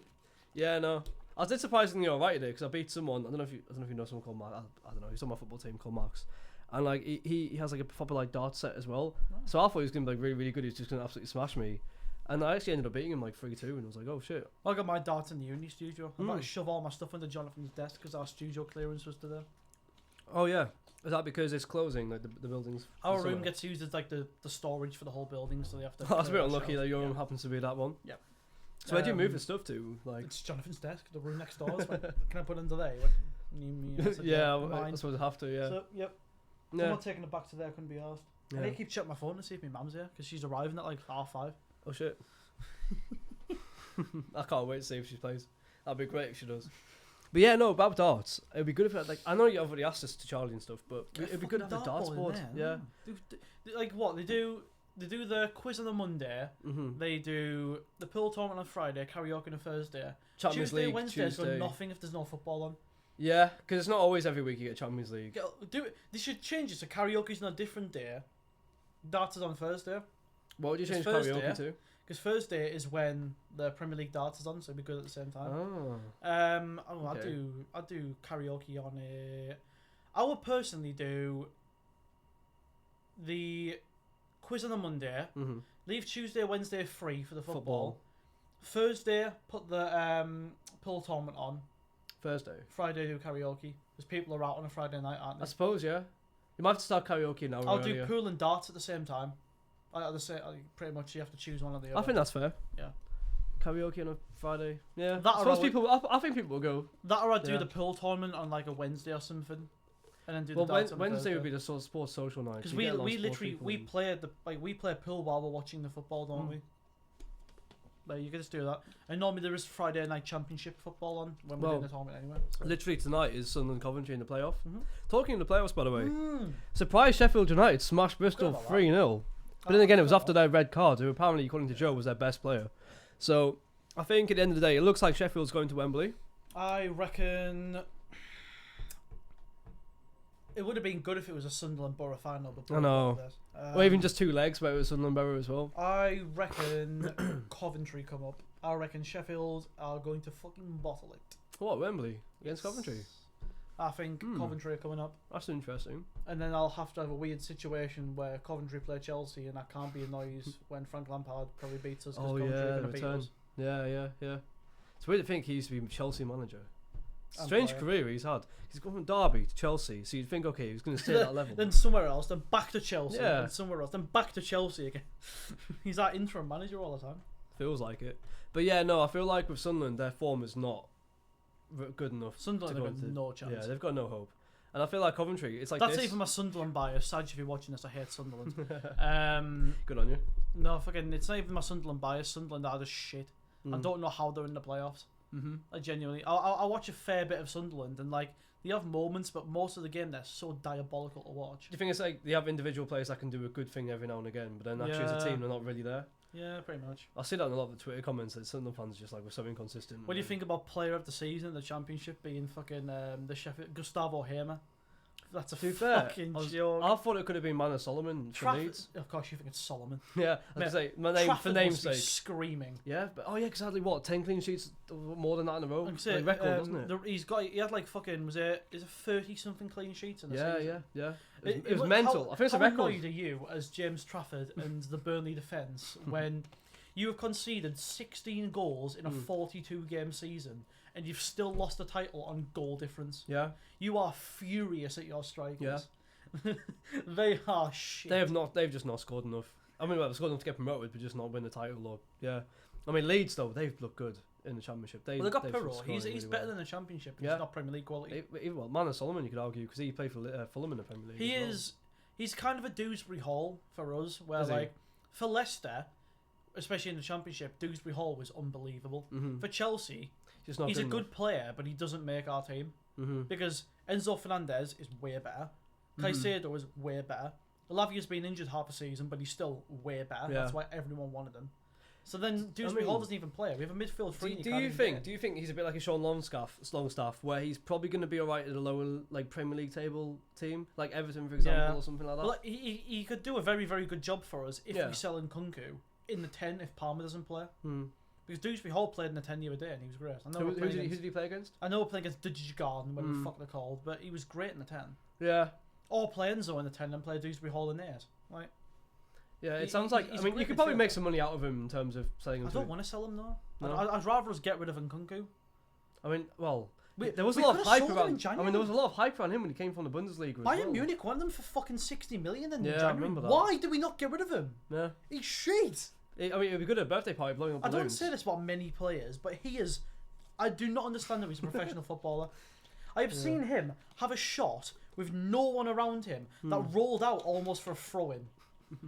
Yeah, no. I did surprisingly alright today because I beat someone. I don't know if you know someone called Mark. I don't know. He's on my football team called Max, and like he has like a proper like dart set as well. Right. So I thought he was gonna be like really, really good. He was just gonna absolutely smash me, and I actually ended up beating him like 3-2, and I was like, oh shit. I got my darts in the uni studio. I'm about Mm. to shove all my stuff under Jonathan's desk because our studio clearance was today. Oh yeah. Is that because it's closing like the buildings? Our the room summer? gets used as like the storage for the whole building, so they have to. I was a bit clear our unlucky shelves. that your room Yeah. happens to be that one. Yep. So where do you move Um, the stuff to? Like, It's Jonathan's desk, the room next door. So can I put it under there? He went, I said, yeah, I mine. suppose I have to. Yeah. So, yep. I'm Yeah. not taking it back to there. I couldn't be asked. I Yeah. need to keep checking my phone to see if my mum's here because she's arriving at like 5:30. Oh shit. I can't wait to see if she plays. That'd be great if she does. But yeah, no, about darts. It'd be good if like I know you already asked us to Charlie and stuff, but it'd be good to have the darts board. Yeah. Like what they do? They do the quiz on the Monday. Mm-hmm. They do the pool tournament on Friday, karaoke on a Thursday. Champions Tuesday, League, Wednesday's got Tuesday. nothing if there's no football on. Yeah, because it's not always every week you get Champions League. Do it. They should change it so karaoke's on a different day. Darts is on Thursday. What would you It's change Thursday, karaoke to? Because Thursday is when the Premier League darts is on, so it'd be good at the same time. Oh. I Okay. do karaoke on a. I would personally do the quiz on the Monday. Mm-hmm. Leave Tuesday, Wednesday free for the football. Football. Thursday, put the pool tournament on. Thursday. Friday, do karaoke because people are out on a Friday night, aren't I they? suppose, yeah. You might have to start karaoke now. I'll do pool and darts at the same time. Pretty much you have to choose one or the other. I think that's fair. Yeah. Karaoke on a Friday. Yeah. That I or suppose I would- people. I think people will go. That or I'd do Yeah. the pool tournament on like a Wednesday or something, and then do Well, the darts on a Wednesday would Thursday. be the sort of sports social night. Because You get a lot of we sports literally people we in. play pool while we're watching the football, don't Mm. we? Like you can just do that. And normally there is Friday night championship football on when we're Well, doing the tournament anyway. So. Literally tonight is Sunderland Coventry in the playoff. Mhm. Talking in the playoffs, by the way. Mm. Surprise Sheffield United smashed Bristol about that. 3-0. But then again, it was after their red card, who apparently, according to Joe, was their best player. So, I think at the end of the day, it looks like Sheffield's going to Wembley. I reckon it would have been good if it was a Sunderland Borough final, but I know. Borough does. Or even just 2 legs, but it was Sunderland Borough as well. I reckon Coventry come up. I reckon Sheffield are going to fucking bottle it. What, Wembley? Against Coventry? I think Hmm. Coventry are coming up. That's interesting. And then I'll have to have a weird situation where Coventry play Chelsea and I can't be a noise when Frank Lampard probably beats us because Oh, Coventry yeah, are going the to beat return. us. Yeah. It's weird to think he used to be Chelsea manager. And Strange player. career he's had. He's gone from Derby to Chelsea, so you'd think, okay, he's going to stay at that level. Then somewhere else, then back to Chelsea, Yeah. then somewhere else, then back to Chelsea again. He's that interim manager all the time. Feels like it. But yeah, no, I feel like with Sunderland, their form is not good enough. Sunderland to have go got into- no chance. Yeah, they've got no hope. And I feel like Coventry, it's like That's this. even my Sunderland bias. Sad if you're watching this, I hate Sunderland. Good on you. No, fucking, it's not even my Sunderland bias. Sunderland are just shit. I Mm. don't know how they're in the playoffs. Mm-hmm. I genuinely, I watch a fair bit of Sunderland and like they have moments, but most of the game they're so diabolical to watch. Do you think it's like they have individual players that can do a good thing every now and again, but then actually as a Yeah. team they're not really there? Yeah, pretty much. I see that in a lot of the Twitter comments that Sunderland fans are just like we're so inconsistent. What do you think about player of the season in the championship being fucking the Sheffield Gustavo Hamer? That's a To be fair, fucking joke. I thought it could have been Manor Solomon for Leeds. Of course, you think it's Solomon. Yeah, I was say my name for Trafford must be namesake. screaming. Yeah, but because sadly, what 10 clean sheets, more than that in a row. Like I say, Like record, wasn't it? He had like fucking is it 30 something clean sheets in the season? Yeah. It was mental. I think it's a how record. annoyed are you as James Trafford and the Burnley defence when you have conceded 16 goals in a 42 game season and you've still lost the title on goal difference? Yeah, You are furious at your strikers. Yeah. They are shit. they've just not scored enough. I mean, well, they've scored enough to get promoted, but just not win the title. Or I mean, Leeds though, they've looked good in the Championship. Well, they got they've Pirro. scored He's really better well. than the Championship. Yeah. He's not Premier League quality. Well, Manor Solomon, you could argue, because he played for Fulham in the Premier League. He as well. is. He's kind of a Dewsbury Hall for us, where Is he? like for Leicester, especially in the Championship, Dewsbury Hall was unbelievable. Mhm. For Chelsea, Just not he's a enough. good player, but he doesn't make our team Mhm. because Enzo Fernandez is way better. Caicedo is way better. Lavia's been injured half a season, but he's still way better. Yeah. That's why everyone wanted him. So then Dewsbury Hall doesn't even play. We have a midfield three. Do you think he's a bit like a Sean Longstaff, where he's probably going to be alright at a lower like Premier League table team, like Everton for example, Yeah. or something like that? Well, he could do a very, very good job for us if Yeah. we sell Nkunku in the 10 if Palmer doesn't play. Hmm. Because Dewsbury Hall played in the 10 the other day and he was great. I know Who we're playing did against, he play against? I know we're playing against Digigarden, whatever the Mm. fuck they're called, but he was great in the 10. Yeah. Or play Enzo in the 10 and play Dewsbury Hall in the 8. Like, Yeah, it He- sounds he- like. he's I a mean, great you could probably midfielder. make some money out of him in terms of selling him. I don't want to sell him though. No? I'd rather us get rid of Nkunku. I mean, well, We- there was a we lot of could've hype sold him in around. I mean, January. there was a lot of hype around him when he came from the Bundesliga. As Bayern well. Munich wanted them for fucking 60 million in Yeah, I January. remember that. Why did we not get rid of him? Yeah. He's shit. I mean, it'd be good at a birthday party blowing up I don't balloons. say this about many players, but he is. I do not understand how he's a professional footballer. I have seen him have a shot with no one around him that rolled out almost for a throw-in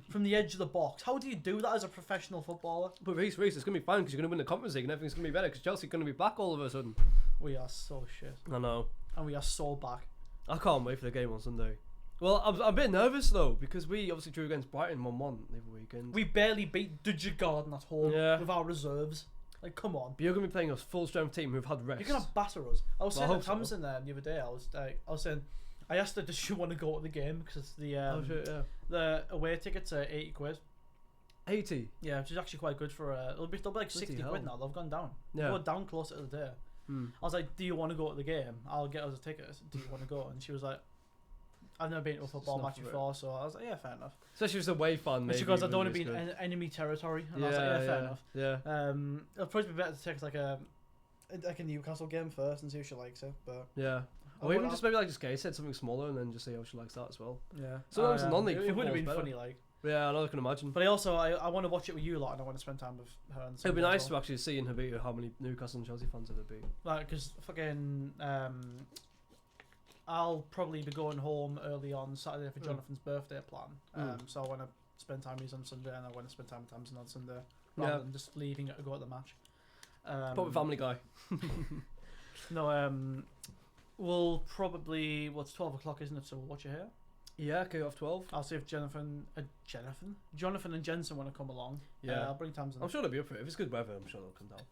from the edge of the box. How do you do that as a professional footballer? But Reece, it's going to be fine because you're going to win the Conference League and everything's going to be better because Chelsea's going to be back all of a sudden. We are so shit, I know. and we are so back. I can't wait for the game on Sunday. Well, I'm a bit nervous though because we obviously drew against Brighton 1-1 the other weekend. We barely beat Digigarden at home Yeah. with our reserves. Like, come on. But you're going to be playing a full strength team who've had rest. You're gonna batter us. I was Well, I saying hope to so. Tamsin there the other day. I was saying, I asked her, does she want to go to the game because the Oh shit, yeah. the away tickets are 80 quid. 80. Yeah, which is actually quite good for. They'll be like Bloody 60 hell. quid now. They've gone down. Yeah. They go down closer to the day. Hmm. I was like, do you want to go to the game? I'll get us a ticket. I said, do you want to go? And she was like, I've never been to a football not match for it. before, so I was like, yeah, fair enough. Especially as a away fan, And maybe. she goes, I don't want to really be is in good. enemy territory. And I was like, yeah, fair enough. Yeah. It'll probably be better to take like a Newcastle game first and see if she likes it. But Yeah. I Or even would- just maybe like just Gay said something smaller and then just see how she likes that as well. yeah, Sometimes the non-league It would have football's been better. funny, like. Yeah, I know, I can imagine. But I want to watch it with you lot, and I want to spend time with her. And It'd be Sunday as nice well. to actually see in Habita how many Newcastle and Chelsea fans there be. Like, because fucking, I'll probably be going home early on Saturday for Jonathan's birthday plan. So I want to spend time with him on Sunday, and I want to spend time with Tamsin on Sunday, rather Yeah. than just leaving it to go to the match. Probably Family Guy. No, we'll probably, well, it's 12 o'clock, isn't it? So we'll watch it here. Yeah, kick off 12. I'll see if Jonathan and Jensen want to come along. Yeah. I'll bring Tamsin. I'm sure they'll be up for it. If it's good weather, I'm sure they'll come down.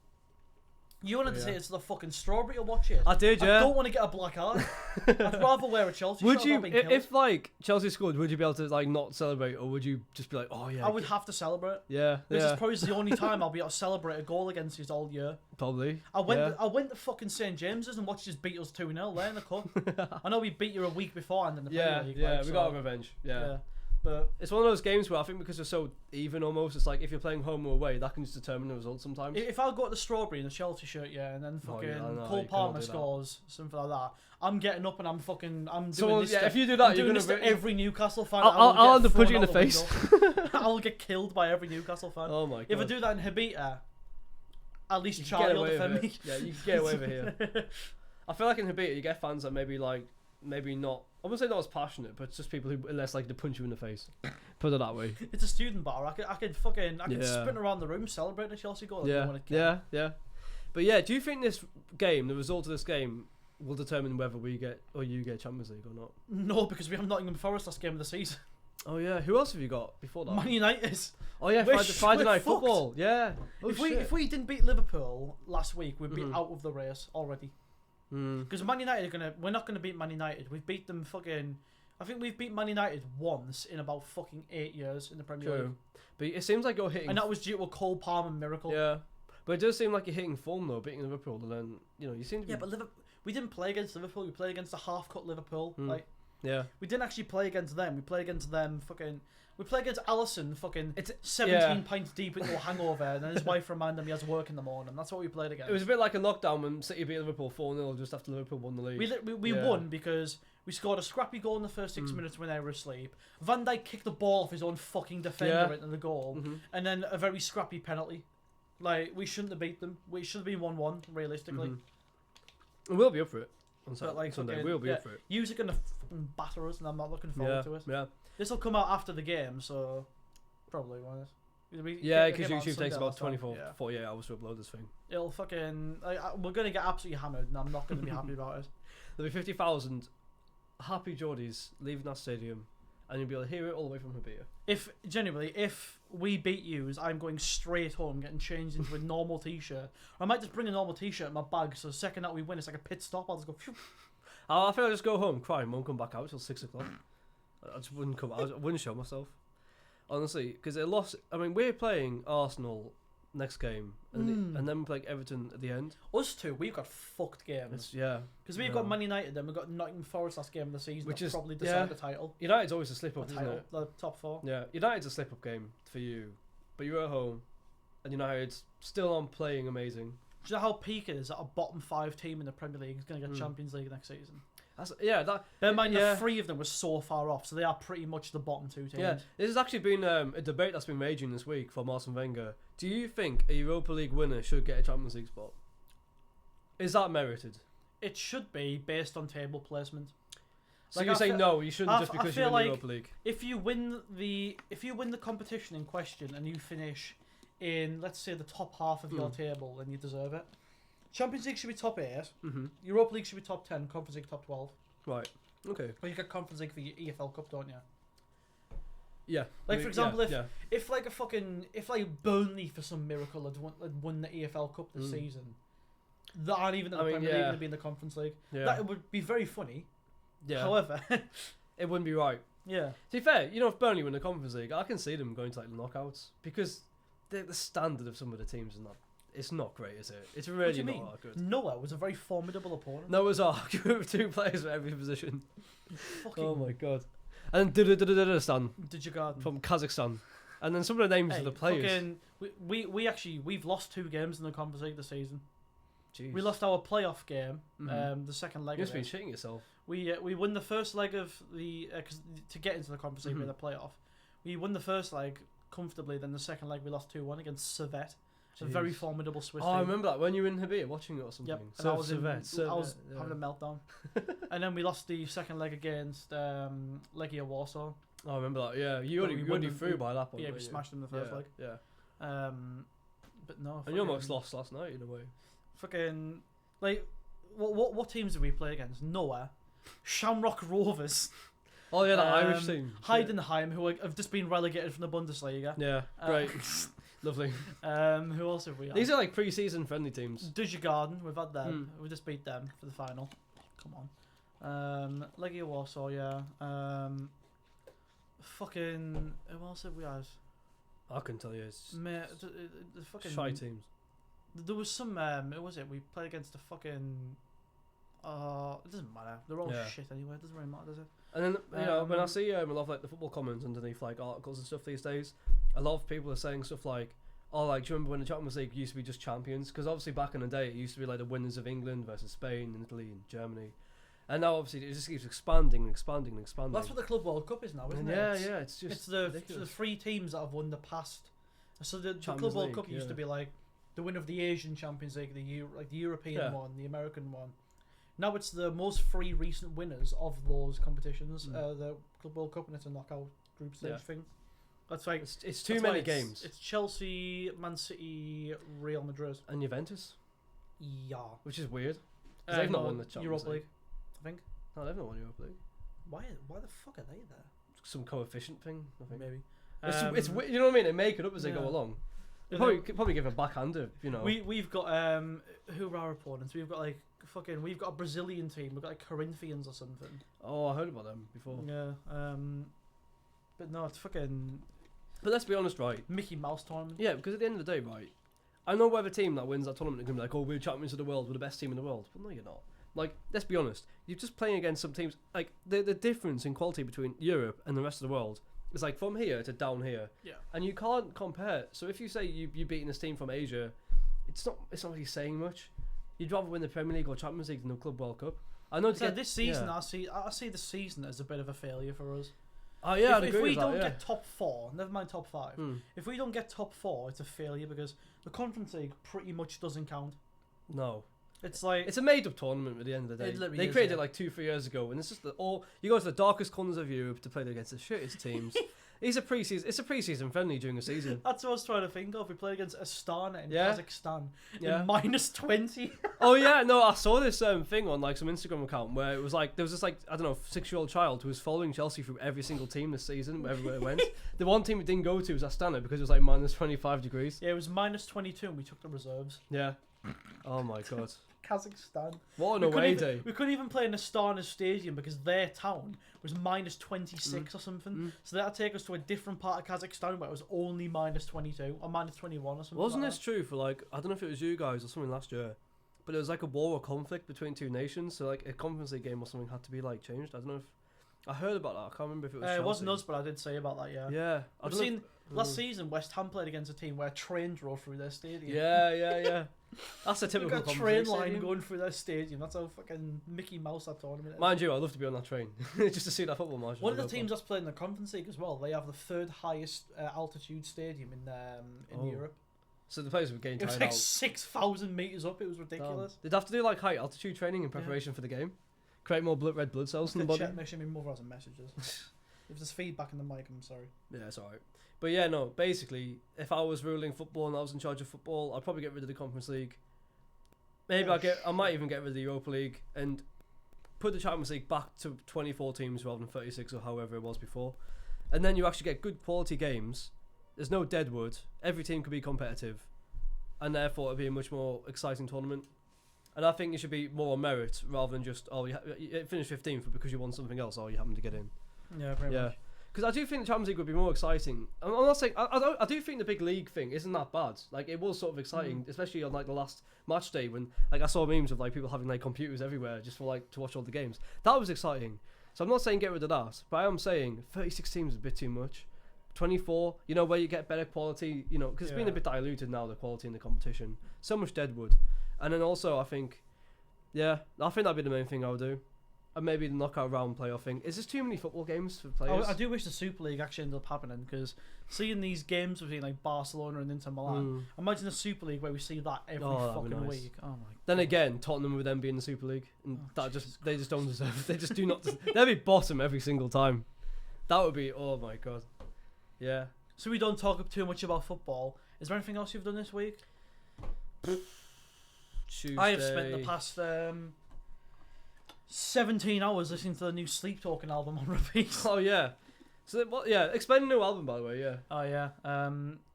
You wanted to Yeah. say it's the fucking Strawberry to watch it. I did, I yeah. don't want to get a black eye. I'd rather wear a Chelsea Would shirt. you, I've been killed. if like Chelsea scored, would you be able to like not celebrate, or would you just be like, oh yeah? I would have to celebrate. Yeah, This yeah, is probably the only time I'll be able to celebrate a goal against us all year. probably. I went Yeah. I went to fucking St James's and watched us beat us 2-0 there in the cup. I know we beat you a week beforehand in the Premier Yeah, League. yeah, like, we so, got our revenge. Yeah. But It's one of those games where I think because they're so even almost, it's like if you're playing home or away, that can just determine the result sometimes. if I go to the Strawberry in the Chelsea shirt, yeah, and then Oh, fucking yeah, I know, Cole you cannot Palmer do that. scores, something like that, I'm getting up and I'm doing Someone- this yeah, to, if you do that, I'm you're doing gonna this to be- every Newcastle fan. I'll end up thrown punching you in out the face. window. I'll get killed by every Newcastle fan. Oh my god. If I do that in Habita, at least You can Charlie get will away defend with me. it. Yeah, you can get away with it here. I feel like in Habita you get fans that maybe not. I wouldn't say not as passionate, but it's just people who less like to punch you in the face. Put it that way. It's a student bar. I could Yeah. sprint around the room celebrating a Chelsea goal. Yeah, yeah. But yeah, do you think this game, the result of this game, will determine whether we get or you get Champions League or not? No, because we have Nottingham Forest last game of the season. Oh yeah, who else have you got before that? Man United. Oh yeah, We're Friday night fucked. football. Yeah. Oh, if shit. we didn't beat Liverpool last week, we'd be Mhm. out of the race already. Because Man United we're not gonna beat Man United. We've beat them fucking. I think we've beat Man United once in about fucking 8 years in the Premier League. True. But it seems like you're hitting. And that was due to a Cole Palmer miracle. Yeah. But it does seem like you're hitting form though, beating Liverpool, and then you seem to be. Yeah, but we didn't play against Liverpool. We played against the half-cut Liverpool. Like, yeah. we didn't actually play against them. We played against them. We played against Allison. Fucking. It's 17 pints deep into a hangover, and then his wife reminded him he has work in the morning. That's what we played against. It was a bit like a lockdown when City beat Liverpool 4-0 just after Liverpool won the league. We won because we scored a scrappy goal in the first 6 minutes when they were asleep. Van Dijk kicked the ball off his own fucking defender into the goal, and then a very scrappy penalty. Like, we shouldn't have beat them. We should have been 1-1, realistically. And we'll be up for it. But like Sunday, we'll be up for it. You're going to fucking batter us, and I'm not looking forward to it. Yeah. This will come out after the game, so probably won't it? Yeah, because YouTube takes about 48 hours to upload this thing. It'll fucking... we're going to get absolutely hammered, and I'm not going to be happy about it. There'll be 50,000 happy Geordies leaving that stadium, and you'll be able to hear it all the way from Habia. If we beat yous, I'm going straight home, getting changed into a normal t-shirt. I might just bring a normal t-shirt in my bag, so the second that we win, it's like a pit stop. I'll just go, phew. I think I'll just go home, cry, and won't come back out till 6 o'clock. I just wouldn't come out. I wouldn't show myself. Honestly, because it lost. I mean, we're playing Arsenal next game, and then we're playing Everton at the end. Us two, we've got fucked games. Because we've got Man United, then we've got Nottingham Forest last game of the season, which is probably decide the title. United's always a slip-up, isn't it? The top 4. Yeah, United's a slip-up game for you, but you're at home, and United's still on playing amazing. Do you know how peak it is that a bottom 5 team in the Premier League is going to get Champions League next season? Bear in mind, the 3 of them were so far off, so they are pretty much the bottom 2 teams. Yeah, this has actually been a debate that's been raging this week for Arsene Wenger. Do you think a Europa League winner should get a Champions League spot? Is that merited? It should be based on table placement. So you're saying no, you shouldn't just because you win the Europa League. If you win the competition in question and you finish in, let's say, the top half of your table, then you deserve it. Champions League should be top 8. Europa League should be top 10. Conference League top 12. Right. Okay. But you get Conference League for your EFL Cup, don't you? Yeah. Like, for example, if Burnley for some miracle had won the EFL Cup this season, that aren't even in the Premier League, they'd be in the Conference League. Yeah. That would be very funny. Yeah. However, it wouldn't be right. Yeah. To be fair, if Burnley win the Conference League, I can see them going to like the knockouts because the standard of some of the teams is not. It's not great, is it? It's really not that good. Noah was a very formidable opponent. Noah's Ark with 2 players for every position. Oh my god. And Stan from Kazakhstan. And then some of the names of the players. We've lost 2 games in the Conference League this season. Jeez. We lost our playoff game, the second leg. You must be shitting yourself. We won the first leg of the cause to get into the Conference League with the playoff. We won the first leg comfortably. Then the second leg we lost 2-1 against Servette. A very formidable Swiss team. I remember that when you were in Habia watching it or something. Yep. And I was having a meltdown. And then we lost the second leg against Legia Warsaw. I remember that. Yeah, you already through by that point. Yeah, we smashed them in the first leg. Yeah. But no. And you almost lost last night in a way. Fucking like, what teams did we play against? Noah, Shamrock Rovers. Oh yeah, that Irish team. Heidenheim, who have just been relegated from the Bundesliga. Yeah, great. Lovely. Who else have we had? These are like pre-season friendly teams. Dujgarden, we've had them. We just beat them for the final. Come on. Legia Warsaw, yeah. Fucking. Who else have we had? I can tell you, it's the fucking shy teams. There was some. Who was it? We played against the fucking. It doesn't matter. They're all shit anyway. It doesn't really matter, does it? And then when I see a lot of like the football comments underneath like articles and stuff these days, a lot of people are saying stuff like, "Oh, like do you remember when the Champions League used to be just champions?" Because obviously back in the day it used to be like the winners of England versus Spain and Italy and Germany, and now obviously it just keeps expanding and expanding and expanding. That's what the Club World Cup is now, isn't it? Yeah, it's just the 3 teams that have won the past. So the Club World Cup used to be like the winner of the Asian Champions League, the European one, the American one. Now it's the most 3 recent winners of those competitions, the Club World Cup, and it's a knockout group stage thing. That's like it's too many games. It's Chelsea, Man City, Real Madrid, and Juventus. Yeah, which is weird. They've not won the Champions Europa League, I think. No, they've not won Europa League. Why the fuck are they there? Some coefficient thing, I think. Maybe. It's you know what I mean. They make it up as they go along. They probably give a backhander, We've got who are our opponents? We've got like fucking, we've got a Brazilian team. We've got like Corinthians or something. Oh, I heard about them before. Yeah. But no, it's fucking But let's be honest, right? Mickey Mouse tournament. Yeah, because at the end of the day, right, I know whatever team that wins that tournament is going to be like, oh, we're champions of the world, we're the best team in the world. But no, you're not. Like, let's be honest, you're just playing against some teams, like, the difference in quality between Europe and the rest of the world is like from here to down here. Yeah. And you can't compare. So if you say you're beating this team from Asia, it's not really saying much. You'd rather win the Premier League or Champions League than the Club World Cup. I know. So this season, yeah. I see the season as a bit of a failure for us. Oh yeah, if we don't get top 4, never mind top 5. If we don't get top 4, it's a failure because the Conference League pretty much doesn't count. No. It's like it's a made-up tournament at the end of the day. They created it like 2-3 years ago, and it's just you go to the darkest corners of Europe to play against the shittest teams. It's a pre-season friendly during the season. That's what I was trying to think of. We played against Astana in Yeah. Kazakhstan Yeah. in -20. Oh yeah, no, I saw this thing on like some Instagram account where it was like there was this like, I don't know, 6-year-old child who was following Chelsea through every single team this season, everywhere it went. The one team it didn't go to was Astana because it was like -25 degrees. Yeah, it was -22 and we took the reserves. Yeah. Oh my god. Kazakhstan. What an away day. We couldn't even play in Astana Stadium because their town was -26 or something. So that'd take us to a different part of Kazakhstan where it was only -22 or -21 or something. Wasn't like this true for like, I don't know if it was you guys or something last year, but it was like a war or conflict between two nations, so like a Conference League game or something had to be like changed. I don't know if I heard about that. I can't remember if it was it wasn't Chelsea. us, but I did say about that. Yeah. Yeah. I've seen last season West Ham played against a team where a train drove through their stadium. Yeah. That's a We've typical got a Conference train League line stadium. going through their stadium. That's how fucking Mickey Mouse that tournament is. Mind you, I'd love to be on that train just to see that football match. One of the teams that's playing in the Conference League as well, they have the 3rd highest altitude stadium in Europe. So the players would gain It was tired like out. 6,000 meters up. It was ridiculous. They'd have to do like high altitude training in preparation for the game. Create more red blood cells in the body. Chat mission, my mother has messages. If there's feedback in the mic, I'm sorry. Yeah, it's alright. But yeah, no, basically, if I was ruling football and I was in charge of football, I'd probably get rid of the Conference League. Maybe I might even get rid of the Europa League and put the Champions League back to 24 teams rather than 36 or however it was before. And then you actually get good quality games. There's no deadwood. Every team could be competitive. And therefore it'd be a much more exciting tournament. And I think it should be more on merit rather than just, you finished 15th because you won something else or you happened to get in. Yeah, pretty much. Because I do think the Champions League would be more exciting. I'm not saying I do think the big league thing isn't that bad. Like it was sort of exciting, especially on like the last match day when like I saw memes of like people having like computers everywhere just for like to watch all the games. That was exciting. So I'm not saying get rid of that, but I am saying 36 teams is a bit too much. 24, you know, where you get better quality, you know, because it's been a bit diluted now, the quality in the competition. So much deadwood. And then also I think that'd be the main thing I would do. And maybe the knockout round playoff thing. Is there too many football games for players? I do wish the Super League actually ended up happening because seeing these games between like Barcelona and Inter Milan, imagine the Super League where we see that every fucking week. Oh my! Then again, Tottenham with them being the Super League, and they just don't deserve. They just do not. They'll be bottom every single time. That would be, oh my god. Yeah. So we don't talk too much about football. Is there anything else you've done this week? Tuesday. I have spent the past 17 hours listening to the new Sleep Talking album on repeat. Oh yeah. So explain the new album by the way. Yeah. Oh yeah.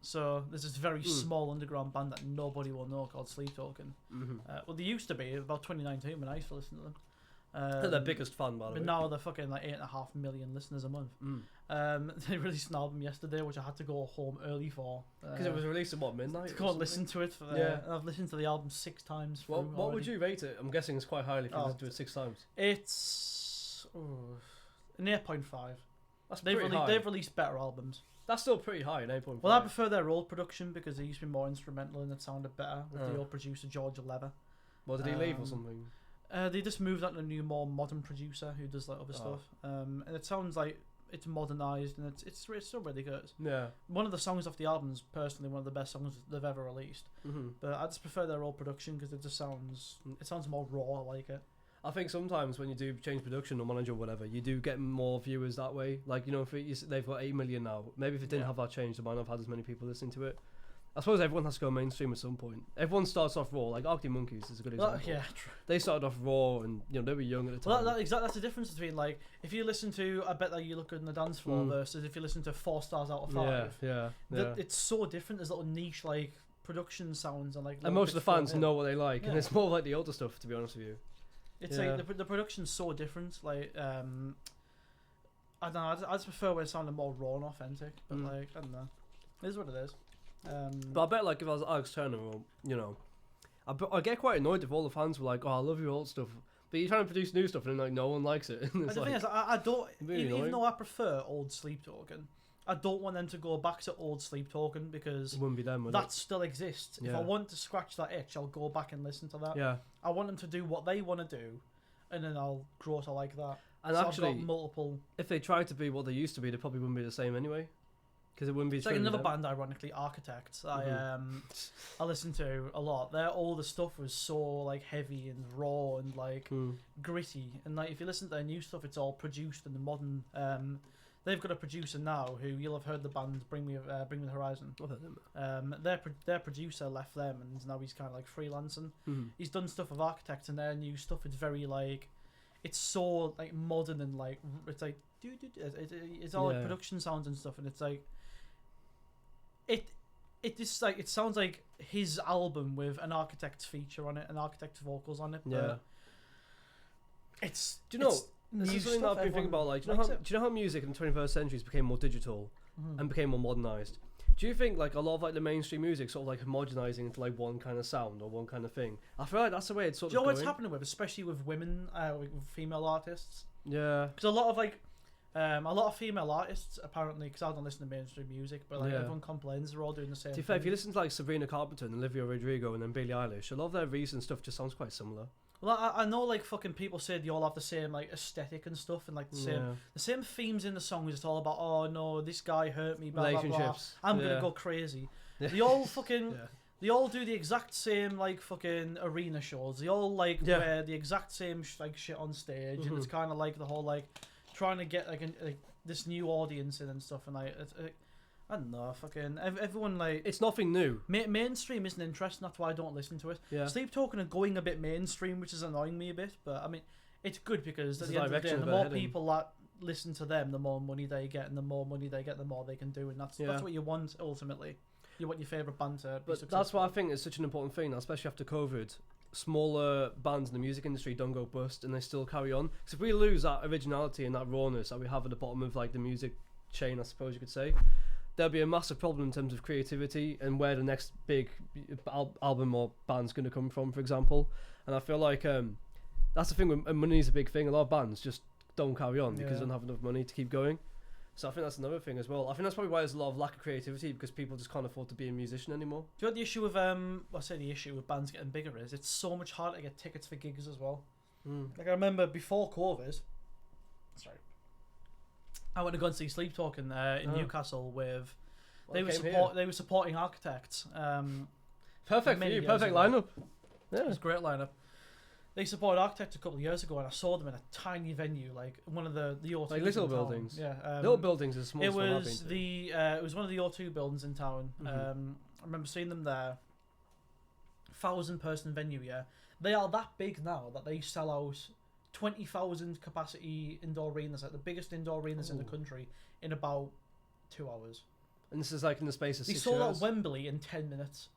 So there's this very small underground band that nobody will know called Sleep Talking. Well, they used to be about 2019 when I used to listen to them. They're their biggest fan, by the way. But now they're fucking like 8.5 million listeners a month. They released an album yesterday, which I had to go home early for. Because it was released at what, midnight? To go and listen to it. And I've listened to the album 6 times. What would you rate it? I'm guessing it's quite highly if you listened to it 6 times. It's an 8.5. That's pretty high. They've released better albums. That's still pretty high, an 8.5. Well, I prefer their old production because they used to be more instrumental and it sounded better with the old producer George Leather. Well, did he leave or something? They just moved on to a new, more modern producer who does like other stuff. And it sounds like it's modernised and it's still really good. Yeah. One of the songs off the album is personally one of the best songs they've ever released. But I just prefer their old production because it sounds more raw. I like it. I think sometimes when you do change production or manager or whatever, you do get more viewers that way. Like, you know, if they've got 8 million now, maybe if it didn't have that change, they might not have had as many people listening to it. I suppose everyone has to go mainstream at some point. Everyone starts off raw, like Arctic Monkeys is a good example. Yeah, true. They started off raw and, you know, they were young at the time. Well, that's the difference between, like, if you listen to I Bet That You Look Good on the Dance Floor versus if you listen to 4 Stars Out of 5. Yeah. It's so different. There's little niche, like, production sounds and like. And little most of the bits thrown fans in. know what they like, and Yeah. it's more like the older stuff, to be honest with you. It's Yeah. like the production's so different. Like I don't know. I just prefer when it sounded more raw and authentic. But Mm. like I don't know. It is what it is. But I bet, like, if I was Alex Turner, or, you know, I get quite annoyed if all the fans were like, "Oh, I love your old stuff," but you're trying to produce new stuff and like no one likes it. And But it's the like, thing is, I don't. really Even annoying. though I prefer old Sleep Token, I don't want them to go back to old Sleep Token because it wouldn't be them, would that still exists. If Yeah. I want to scratch that itch, I'll go back and listen to that. it? Yeah, I want them to do what they want to do, and then I'll grow to like that. and So actually, I've got multiple. if they tried to be what they used to be, they probably wouldn't be the same anyway, because it wouldn't be. It's like truly another them. band, ironically, Architects. Mhm. I listen to a lot. Their all the stuff was so like heavy and raw and like Hmm. gritty. And like if you listen to their new stuff, it's all produced in the modern. They've got a producer now who you'll have heard the band Bring Me the Horizon. I've heard them. Their producer left them and now he's kind of like freelancing. Mhm. He's done stuff with Architects and their new stuff. It's very like, it's so like modern and like it's like it's all like Yeah. production sounds and stuff, and it's like it just like it sounds like his album with an Architect's feature on it, an Architect's vocals on it. But Yeah. it's Do you know? it's This new is something that stuff, I've been thinking everyone about. Like, do you likes know how music in the 21st century became more digital Mhm. and became more modernized? Do you think like a lot of like the mainstream music sort of like homogenizing into like one kind of sound or one kind of thing? I feel like that's the way it's sort Do you of know what's going. happening with, especially with women, with female artists? Yeah. Because a lot of like, a lot of female artists apparently, because I don't listen to mainstream music, but like Yeah. everyone complains they're all doing the same. To be fair, if thing. you listen to like Sabrina Carpenter and Olivia Rodrigo and then Billie Eilish, a lot of their recent stuff just sounds quite similar. Well, I know like fucking people say they all have the same like aesthetic and stuff, and like the same themes in the songs. It's all about, oh no, this guy hurt me, blah blah blah. Relationships. I'm yeah. gonna go crazy. Yeah. They all fucking, Yeah. they all do the exact same like fucking arena shows. They all like Yeah. wear the exact same like shit on stage, and it's kind of like the whole like trying to get like this new audience in and stuff, and like I don't know, fucking everyone like. It's nothing new. Mainstream isn't interesting. That's why I don't listen to it. Yeah. Sleep Token are going a bit mainstream, which is annoying me a bit. But I mean, it's good because at It's the the end of the day, direction the they're more heading. people that listen to them, the more money they get, and the more money they get, the more they can do, and that's Yeah. what you want ultimately. You want your favorite band to be But successful. that's why I think it's such an important thing, especially after COVID. Smaller bands in the music industry don't go bust and they still carry on. Because if we lose that originality and that rawness that we have at the bottom of like the music chain, I suppose you could say, there'll be a massive problem in terms of creativity and where the next big album or band's going to come from, for example. And I feel like that's the thing, when money's a big thing, a lot of bands just don't carry on because Yeah. they don't have enough money to keep going. So I think that's another thing as well. I think that's probably why there's a lot of lack of creativity, because people just can't afford to be a musician anymore. Do you know what the issue with I say the issue with bands getting bigger is? It's so much harder to get tickets for gigs as well. Like I remember before COVID, sorry, I went to go and see Sleep Token in Oh. Newcastle with. Well, They I were came here. they were supporting Architects. Perfect for many you, years perfect ago. lineup. It Yeah. was a great lineup. They supported Architects a couple of years ago, and I saw them in a tiny venue, like one of the O2s Like little in town. buildings. Yeah, Little buildings is small. It small I've was been to. it was one of the O2 buildings in town. Mhm. I remember seeing them there. 1,000-person venue. Yeah, they are that big now that they sell out 20,000 capacity indoor arenas, like the biggest indoor arenas in the Ooh. country, in about 2 hours. And this is like in the space of They 6 sold out years. Wembley in 10 minutes.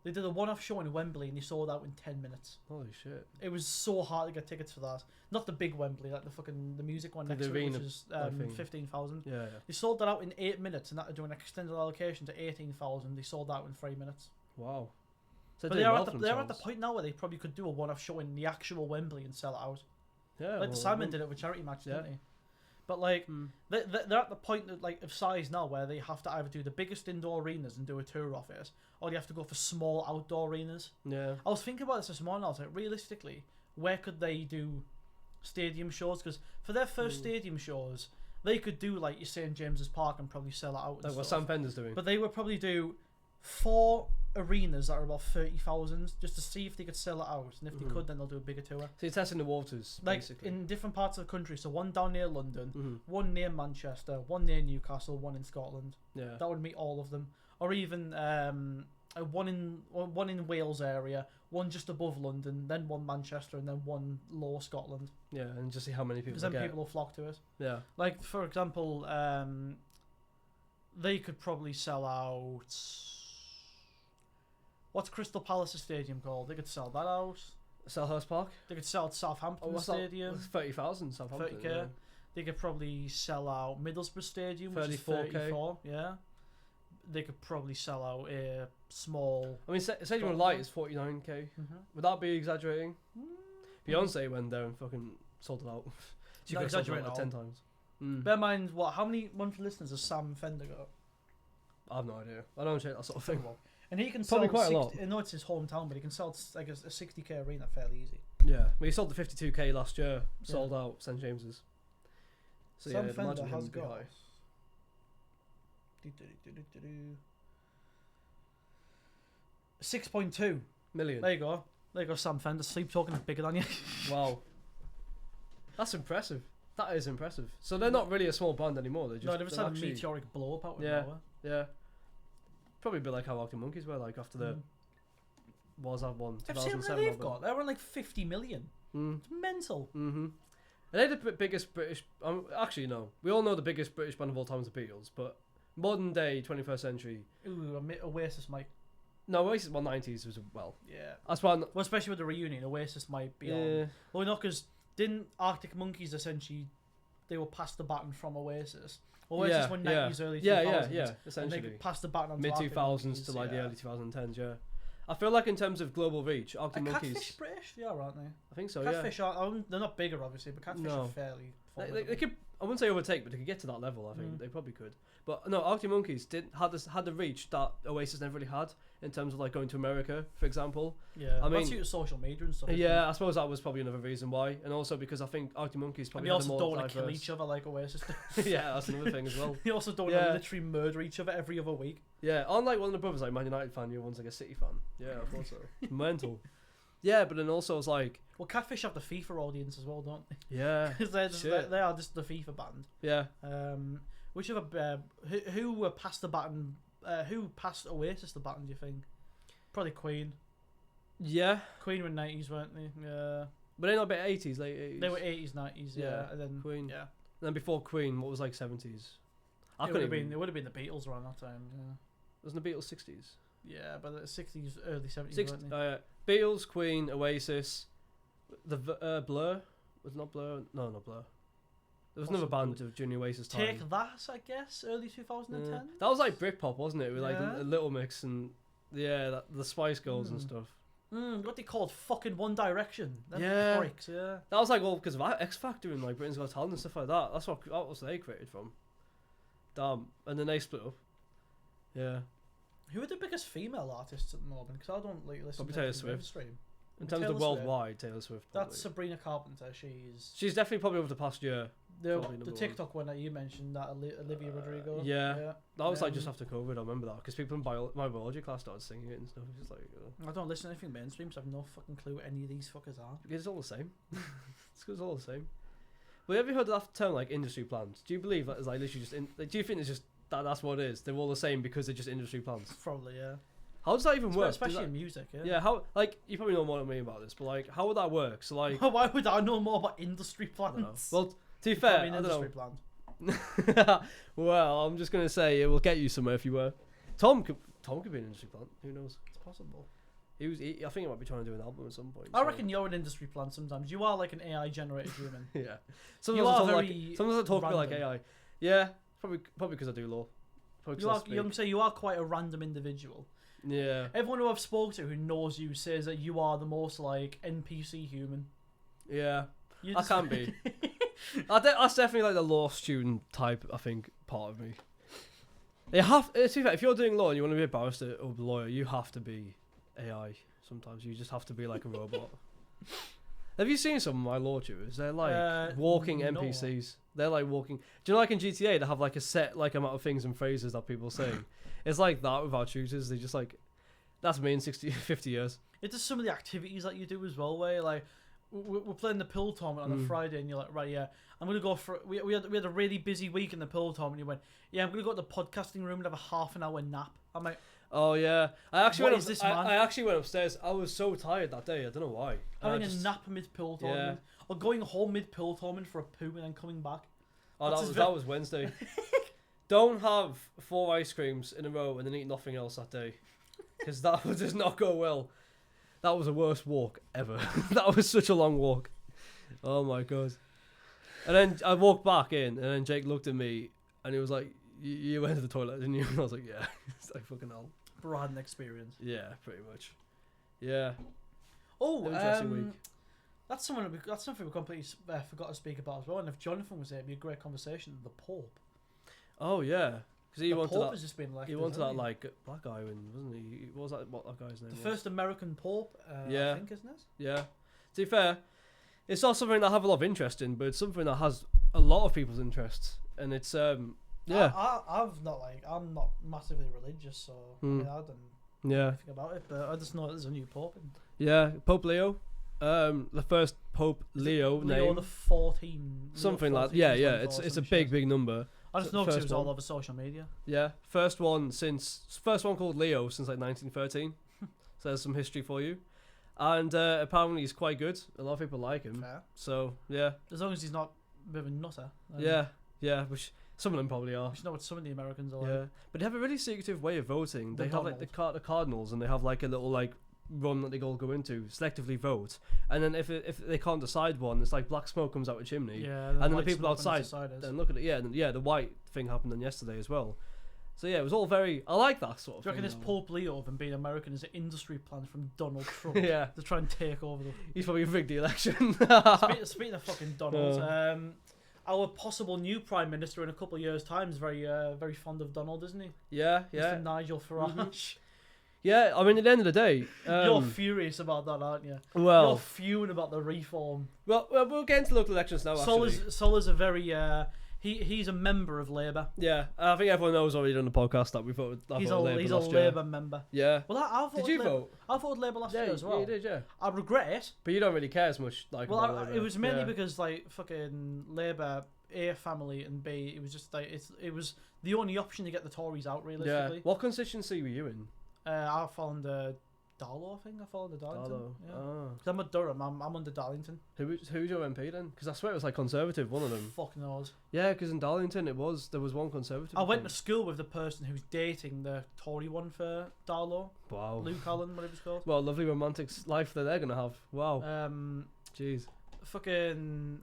They did a one-off show in Wembley and they sold out in 10 minutes. Holy shit. It was so hard to get tickets for that. Not the big Wembley, like the music one The next to it, arena, which is I think. 15,000. Yeah, yeah. They sold that out in 8 minutes, and that to do an extended allocation to 18,000. They sold that out in 3 minutes. Wow. So But doing they're, well at for they're at the themselves. point now where they probably could do a one-off show in the actual Wembley and sell it out. Yeah. Like the Simon did it with Charity Match, Yeah. didn't he? But like Mm. they're at the point that, like, of size now where they have to either do the biggest indoor arenas and do a tour of it, or they have to go for small outdoor arenas. Yeah. I was thinking about this morning. I was like, realistically, where could they do stadium shows? Because for their first stadium shows, they could do like your St James's Park and probably sell it out. And Like what stuff. Sam Fender's doing. But they would probably do 4 arenas that are about 30,000 just to see if they could sell it out. And if they Mhm. could, then they'll do a bigger tour. So you're testing the waters, Like basically. in different parts of the country. So one down near London, Mhm. one near Manchester, one near Newcastle, one in Scotland. Yeah. That would meet all of them. Or even one in Wales area, one just above London, then one Manchester, and then one lower Scotland. Yeah, and just see how many people Because they then get. people will flock to it. Yeah. Like, for example, they could probably sell out What's Crystal Palace's stadium called? They could sell that out. Selhurst Park. They could sell Southampton what's that? Stadium. 30,000 Southampton. 30k. Yeah. They could probably sell out Middlesbrough Stadium, which is 34K. 34. Yeah. They could probably sell out a small. I mean, Stadium Light is 49k. Would that be exaggerating? Beyonce went there and fucking sold it out. She Not could have sold it out exaggerating like at 10 all. times. Bear in mind, how many monthly listeners has Sam Fender got? I have no idea. I don't check that sort of thing. And he can Probably sell quite a lot. I know it's his hometown, but he can sell like a 60k arena fairly easy. Yeah, well, he sold the 52k last year. Sold out St James's. So Sam yeah, I'd Fender imagine him has would be got. high. Do-do-do-do-do-do. 6.2. Million. There you go. There you go, Sam Fender. Sleep Talking is bigger than you. Wow. That's impressive. That is impressive. So they're not really a small band anymore. They're just, No, they've just they're had a actually- meteoric blow up out of Yeah. nowhere. Yeah. Probably a bit like how Arctic Monkeys were like after the was that one I've seen 2007 what they've album. got. They're on like 50 million. Mm. It's mental. Mm-hmm. Are they the biggest British? Actually, no. We all know the biggest British band of all time is the Beatles, but modern day 21st century. Ooh, Oasis might. No, Oasis 190s was well. Yeah. That's one. Well, especially with the reunion, Oasis might be Yeah. on. Well, no, because didn't Arctic Monkeys essentially they were passed the baton from Oasis. Oasis were 90s, early 2000s. Yeah. And Essentially, they passed the baton on mid to Arctic 2000s Monkeys, to like the yeah. early 2010s. Yeah. I feel like in terms of global reach, Arctic Are Monkeys. Catfish British? They are, aren't they? I think so. Catfish are. They're not bigger, obviously, but Catfish No. are fairly. They could. I wouldn't say overtake, but they could get to that level. I think they probably could. But no, Arctic Monkeys had the reach that Oasis never really had in terms of like going to America, for example. Yeah, I that's mean- due to social media and stuff. isn't Yeah, it? I suppose that was probably another reason why, and also because I think Arctic Monkeys And probably they had a also more don't want to kill diverse- each other like Oasis do. Yeah, that's another thing as well. They also don't want Yeah. to literally murder each other every other week. Yeah, unlike one of the brothers, like Man United fan, the other one's like a City fan. Yeah, I thought so. It's mental. Yeah, but then also it's like, Well, Catfish have the FIFA audience as well, don't they? yeah, Because Shit. they are just the FIFA band. yeah. Which other who were passed the baton? Who passed Oasis the baton? Do you think? Probably Queen. Yeah, Queen were 90s, weren't they? Yeah. but they're not a bit 80s, late 80s. They were 80s, 90s. Yeah. Yeah, And then Queen. Yeah. And then before Queen, what was like 70s? It would have been. It would have been the Beatles around that time. Yeah. Wasn't the Beatles 60s? Yeah, but the 60s, early 70s, Six, weren't they? Beatles, Queen, Oasis, Blur. Was it not Blur? No, not Blur. There was another Possibly. band of Junior Oasis time. Take That, I guess, early 2010. Yeah. That was like Britpop, wasn't it? With like Yeah. a Little Mix and the Spice Girls and Mm. stuff. What they called fucking One Direction. Them Yeah. pricks, yeah. That was like all because of X Factor and like Britain's Got Talent and stuff like that. That was they created from. Damn, and then they split up. Yeah, Who are the biggest female artists at the moment? Because I don't like listen Probably to Taylor anything Swift. mainstream. in terms of Taylor the Swift. worldwide, Taylor Swift. Probably. That's Sabrina Carpenter. She's She's definitely probably over the past year. the probably number one. TikTok one that you mentioned, that Olivia Rodrigo. yeah. That was like just Um, after COVID. I remember that because people in my biology class started singing it and stuff. It's just like I don't listen to anything mainstream, so I have no fucking clue what any of these fuckers are. it's all the same. It's all the same. But have you heard of that term like industry plans? Do you believe that is like literally just like, do you think it's just that's what it is? They're all the same because they're just industry plans. Probably, yeah. How does that even work? Especially Does in that- music, yeah. yeah, how like you probably know more than me about this, but like how would that work? So like, Why would I know more about industry I don't know. plans? Well, to be fair, Probably I an don't industry know. plan. Well, I'm just gonna say it will get you somewhere if you were. Tom could be an industry plant. Who knows? It's possible. I think he might be trying to do an album at some point. I so- reckon you're an industry plan sometimes. You are like an AI generated human. Yeah. You are Sometimes I talk about like random. AI. Yeah, probably because I do law. Probably 'cause You I are, speak. you know what I'm saying? You are quite a random individual. Yeah. Everyone who I've spoken to who knows you says that you are the most like NPC human. Yeah. You I just- can be. That's definitely like the law student type. I think part of me. You have. To be fair, if you're doing law and you want to be a barrister or a lawyer, you have to be AI. Sometimes you just have to be like a robot. Have you seen some of my law tutors? They're like walking no. NPCs. They're like walking. Do you know, like in GTA, they have like a set like amount of things and phrases that people say. It's like that with our tutors. They just like, that's me in 50 years. It's just some of the activities that you do as well, where like we're playing the pool tournament on a Friday, and you're like, right, yeah, I'm gonna go for. We had a really busy week in the pool tournament. You went, yeah, I'm gonna go to the podcasting room and have a half an hour nap. I'm like, Oh yeah, I actually What went. is this, man? I actually went upstairs. I was so tired that day. I don't know why. having I just- a nap mid pool tournament, or going home mid pool tournament for a poo and then coming back. Oh, That's that was Wednesday. Don't have 4 ice creams in a row and then eat nothing else that day. because that does not go well. That was the worst walk ever. That was such a long walk. Oh my god. And then I walked back in, and then Jake looked at me, and he was like, "You went to the toilet, didn't you?" And I was like, "Yeah." It's like fucking hell. Bro had an experience. Yeah, pretty much. Yeah. Oh, Interesting week. That's something we completely forgot to speak about as well. And if Jonathan was there, it'd be a great conversation. The Pope. Oh yeah, because he The wanted Pope that. has just been elected. He wanted hasn't that he? like black guy win, wasn't he? What was that? What that guy's name? The was? first American Pope. Yeah. I think, isn't it? Yeah. To be fair, it's not something that I have a lot of interest in, but it's something that has a lot of people's interests, and it's yeah. I'm not massively religious, so I mean, I don't know Yeah. anything about it. But I just know there's a new Pope. And Yeah, Pope Leo. The first Pope Leo Leo name. the 14. Something Leo like 14, yeah, yeah. 24, It's a some big, shit. big number. I just So know because it first was all one. over social media. Yeah, first one called Leo since like 1913. So there's some history for you. And apparently he's quite good. A lot of people like him. Fair. So yeah, As long as he's not a bit of a nutter. yeah. Which some of them probably are. You know what some of the Americans are Yeah, like. but they have a really secretive way of voting. The They have like the Cardinals, and they have like a little like run that they all go into, selectively vote, and then if they can't decide one, it's like black smoke comes out of a chimney. Yeah, and then the white people smoke on outside the then look at it. Yeah, the white thing happened then yesterday as well. So yeah, it was all very. I like that sort of Do you reckon thing. this though. Pope Leo of him being American is an industry plan from Donald Trump Yeah, to try and take over the he's probably rigged the election. Speaking of fucking Donald, our possible new prime minister in a couple of years' time is very fond of Donald, isn't he? yeah, Mr. Nigel Farage. yeah. I mean, at the end of the day, You're furious about that, aren't you? You're well, fuming about the reform. we'll get into local elections now. Actually, Sol's a very he's a member of Labour. yeah, I think everyone knows already on the podcast that we voted. He's voted a Labour he's a last year. Labour member. Yeah. Well, I voted Did you Labour. vote? I voted Labour last Yeah, year as well. you did, yeah. I regret it. But you don't really care as much, like. Well, about Labour. it was mainly Yeah. because like fucking Labour, A, family, and B, it was just like it was the only option to get the Tories out Yeah. realistically. What constituency were you in? I fall under Darlow, I think. I fall under Darlington. Darlow. Yeah. Oh. 'Cause I'm at Durham. I'm under Darlington. Who's your MP then? Because I swear it was like Conservative, one of them. Fuck knows. Yeah, because in Darlington there was one Conservative. I went to school with the person who's dating the Tory one for Darlow, Wow. Luke Allen, whatever it's called. Well, lovely romantic life that they're gonna have. Wow. Jeez. Fucking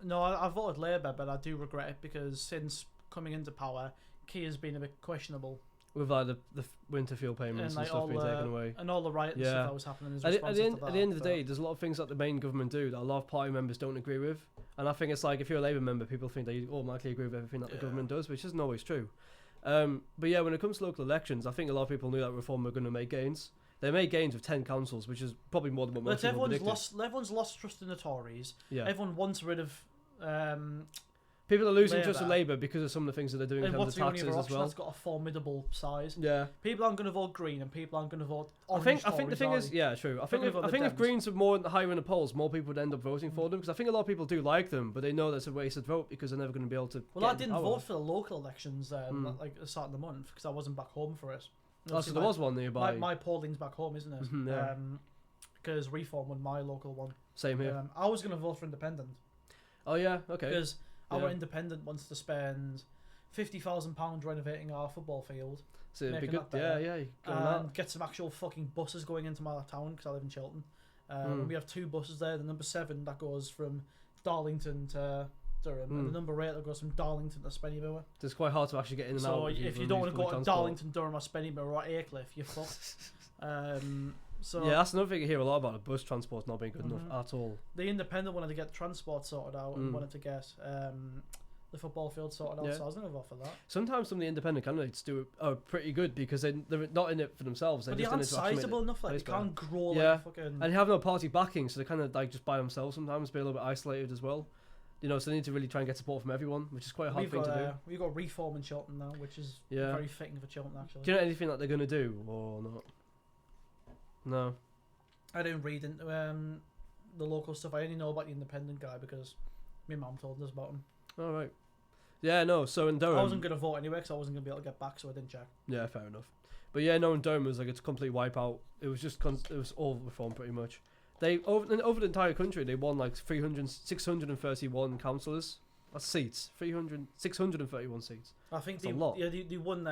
no, I voted Labour, but I do regret it because since coming into power, Keir's been a bit questionable, With like the winter fuel payments and like stuff being taken away. and all the riot and Yeah. stuff that was happening. As At the responses end to at that, the end of the but- day, there's a lot of things that the main government do that a lot of party members don't agree with. And I think it's like if you're a Labour member, people think that you automatically agree with everything that the Yeah. government does, which isn't always true. But yeah, when it comes to local elections, I think a lot of people knew that Reform were going to make gains. They made gains with 10 councils, which is probably more than what But most people predicted. everyone's lost trust in the Tories. Yeah. Everyone wants rid of. People are losing trust in Labour. Labour because of some of the things that they're doing in And terms what's of the only taxes other as option well. that's got a formidable size? Yeah. People aren't going to vote Green, and people aren't going to vote I Orange. think the thing is, yeah, true. I think Talking about if the Dems. Greens were more higher in the polls, more people would end up voting for them because I think a lot of people do like them, but they know that's a wasted vote because they're never going to be able to. Well, get I in didn't power. vote for the local elections like at the start of the month because I wasn't back home for it. Oh, so Obviously there was one nearby. my polling's back home, isn't it? Mhm, yeah. Because Reform won my local one. Same here. I was going to vote for Independent Oh yeah, okay. because Yeah. our Independent wants to spend £50,000 renovating our football field So it'd be making good. that Yeah, better. yeah. You go on that. and get some actual fucking buses going into my town because I live in Chilton. Mm. And we have 2 buses there. The number 7 that goes from Darlington to Durham, and the number 8 that goes from Darlington to Spennymoor. It's quite hard to actually get in and out. So if you don't want to go to transport. Darlington, Durham, or Spennymoor or Aycliffe, you're fucked. So Yeah, that's another thing you hear a lot about. Bus transport's not being good Mhm. enough at all. the Independent wanted to get transport sorted out and Mm. wanted to get the football field sorted out. Yeah. So I was going to vote for that. Sometimes some of the independent candidates are pretty good because they're not in it for themselves. But they just in aren't it to actually make sizable enough. Like place they can't grow Yeah. like fucking. And they have no party backing, so they're kind of like just by themselves sometimes, be a little bit isolated as well. You know, so they need to really try and get support from everyone, which is quite a hard thing to do. We've got Reform in Chilton now, which is Yeah. very fitting for Chilton actually. Do you know anything that they're going to do or not? No. I don't read into the local stuff. I only know about the Independent guy because my mum told us about him. All right. Yeah, no. So in Durham, I wasn't going to vote anyway because I wasn't going to be able to get back, so I didn't check. yeah, fair enough. But yeah, no, in Durham was like it's a complete wipeout. It was just it was all Reform pretty much. They over the entire country they won like 631 councillors. That's seats. 631 seats. I think That's a lot. Yeah, they won.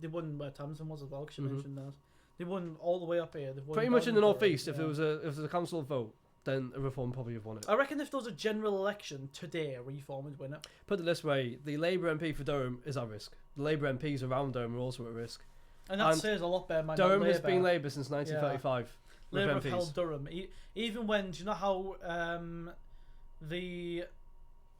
They won where Tamsin was as well. 'Cause she Mhm. mentioned that. They won all the way up here. They've won Pretty much in the down northeast. If yeah. there was a council vote, then a Reform probably have won it. I reckon if there was a general election today, a Reform would win it. Put it this way: the Labour MP for Durham is at risk. The Labour MPs around Durham are also at risk. And that And says a lot better. Man, Durham Labour. has been Labour since 1935. with Labour have MPs. held Durham. Even when, do you know how the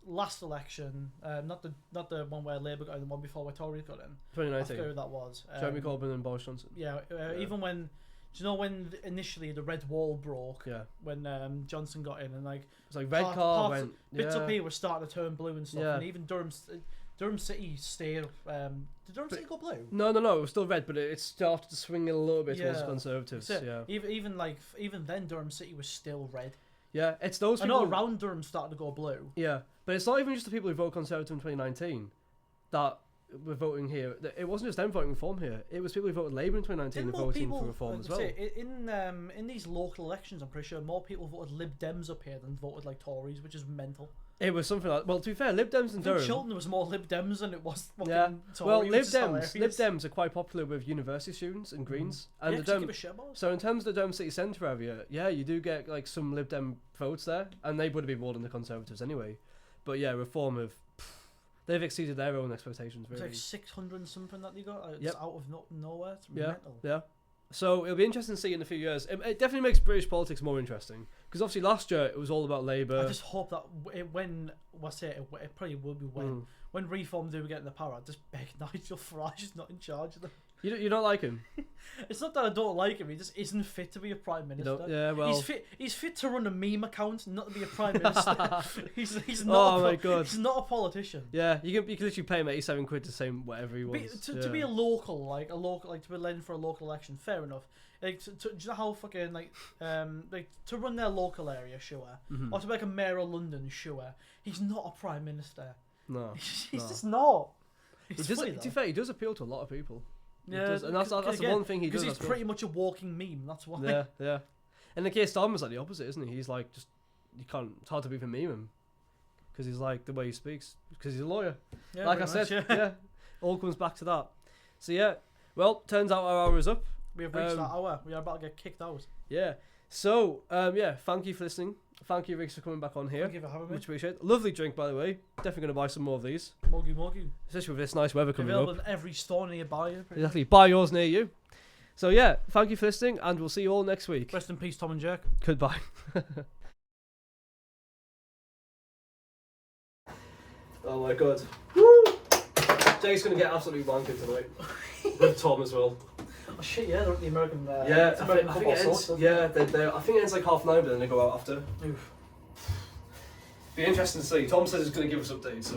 last election, not the one where Labour got in, the one before where Tories got in. I forget 2019. who that was. Jeremy Corbyn and Boris Johnson. Yeah, Yeah. even when, do you know when initially the red wall broke? Yeah. When Johnson got in and like It's like red car parts- went. bits yeah. up here were starting to turn blue and stuff, Yeah. and even Durham City stayed. Did Durham City go blue? No, it was still red, but it started to swing a little bit towards Yeah. the Conservatives. So Yeah, even then Durham City was still red. yeah. It's those I people. know around Durham started to go blue. Yeah, but it's not even just the people who vote Conservative in 2019 that were voting here. It wasn't just them voting Reform here. It was people who voted Labour in 2019 Didn't that more voted people for Reform as well. in these local elections? I'm pretty sure more people voted Lib Dems up here than voted like Tories, which is mental. It was something like. Well, to be fair, Lib Dems I in think Durham. Chiltern was more Lib Dems than it was fucking Yeah. Tory. Well, which Lib is Dems hilarious. are quite popular with university students and Greens, and Yeah, the 'cause they Durham. give a shit about us. So in terms of the Durham City Centre area, yeah, you do get like some Lib Dem votes there, and they would have been more than the Conservatives anyway. But yeah, Reform they've exceeded their own expectations It's really. like 600 and something that they got. It's Yep. out of nowhere. It's Yeah, mental. yeah. So it'll be interesting to see in a few years. It definitely makes British politics more interesting because obviously last year it was all about Labour. I just hope that it probably will be when Reform do get in the power. I just beg Nigel Farage is not in charge of them. You don't like him? It's not that I don't like him. He just isn't fit to be a prime You minister. don't, yeah, well. He's fit to run a meme account, not to be a prime minister. he's not. Oh my God. He's not a politician. Yeah, you can literally pay him 87 quid to say whatever he wants. To be a local, to be led for a local election, fair enough. Like, do you know how fucking like to run their local area, sure, Mhm. or to be like a mayor of London, sure. He's not a prime minister. No. He's No. just not. He It's does, funny, to be though. fair, he does appeal to a lot of people. He Yeah, does, and that's the again, one thing he does. because he's that's good. pretty much a walking meme. That's why. Yeah, yeah. And the case Starmer's like the opposite, isn't he? He's like just you can't. It's hard to even meme him because he's like the way he speaks because he's a lawyer. Yeah, like I pretty said, much, yeah. All comes back to that. So yeah, well, turns out our hour is up. We have reached Um, that hour. We are about to get kicked out. Yeah. So yeah, thank you for listening. Thank you, Riggs, for coming back on here. Thank you for having me. Much appreciated. Lovely drink, by the way. Definitely gonna buy some more of these, Mogu. especially with this nice weather coming Available up. in every store nearby. you. Exactly. Buy yours near you. So yeah, thank you for listening, and we'll see you all next week. Rest in peace, Tom and Jerk. Goodbye. Oh my God. Woo! Jake's gonna get absolutely wanking tonight with Tom as well. Oh shit, yeah, they're at the American. Yeah, it's I American think it football ends. sauce, Yeah, I think it ends like 9:30, but then they go out after. Oof. Be interesting to see. Tom says he's gonna give us updates, so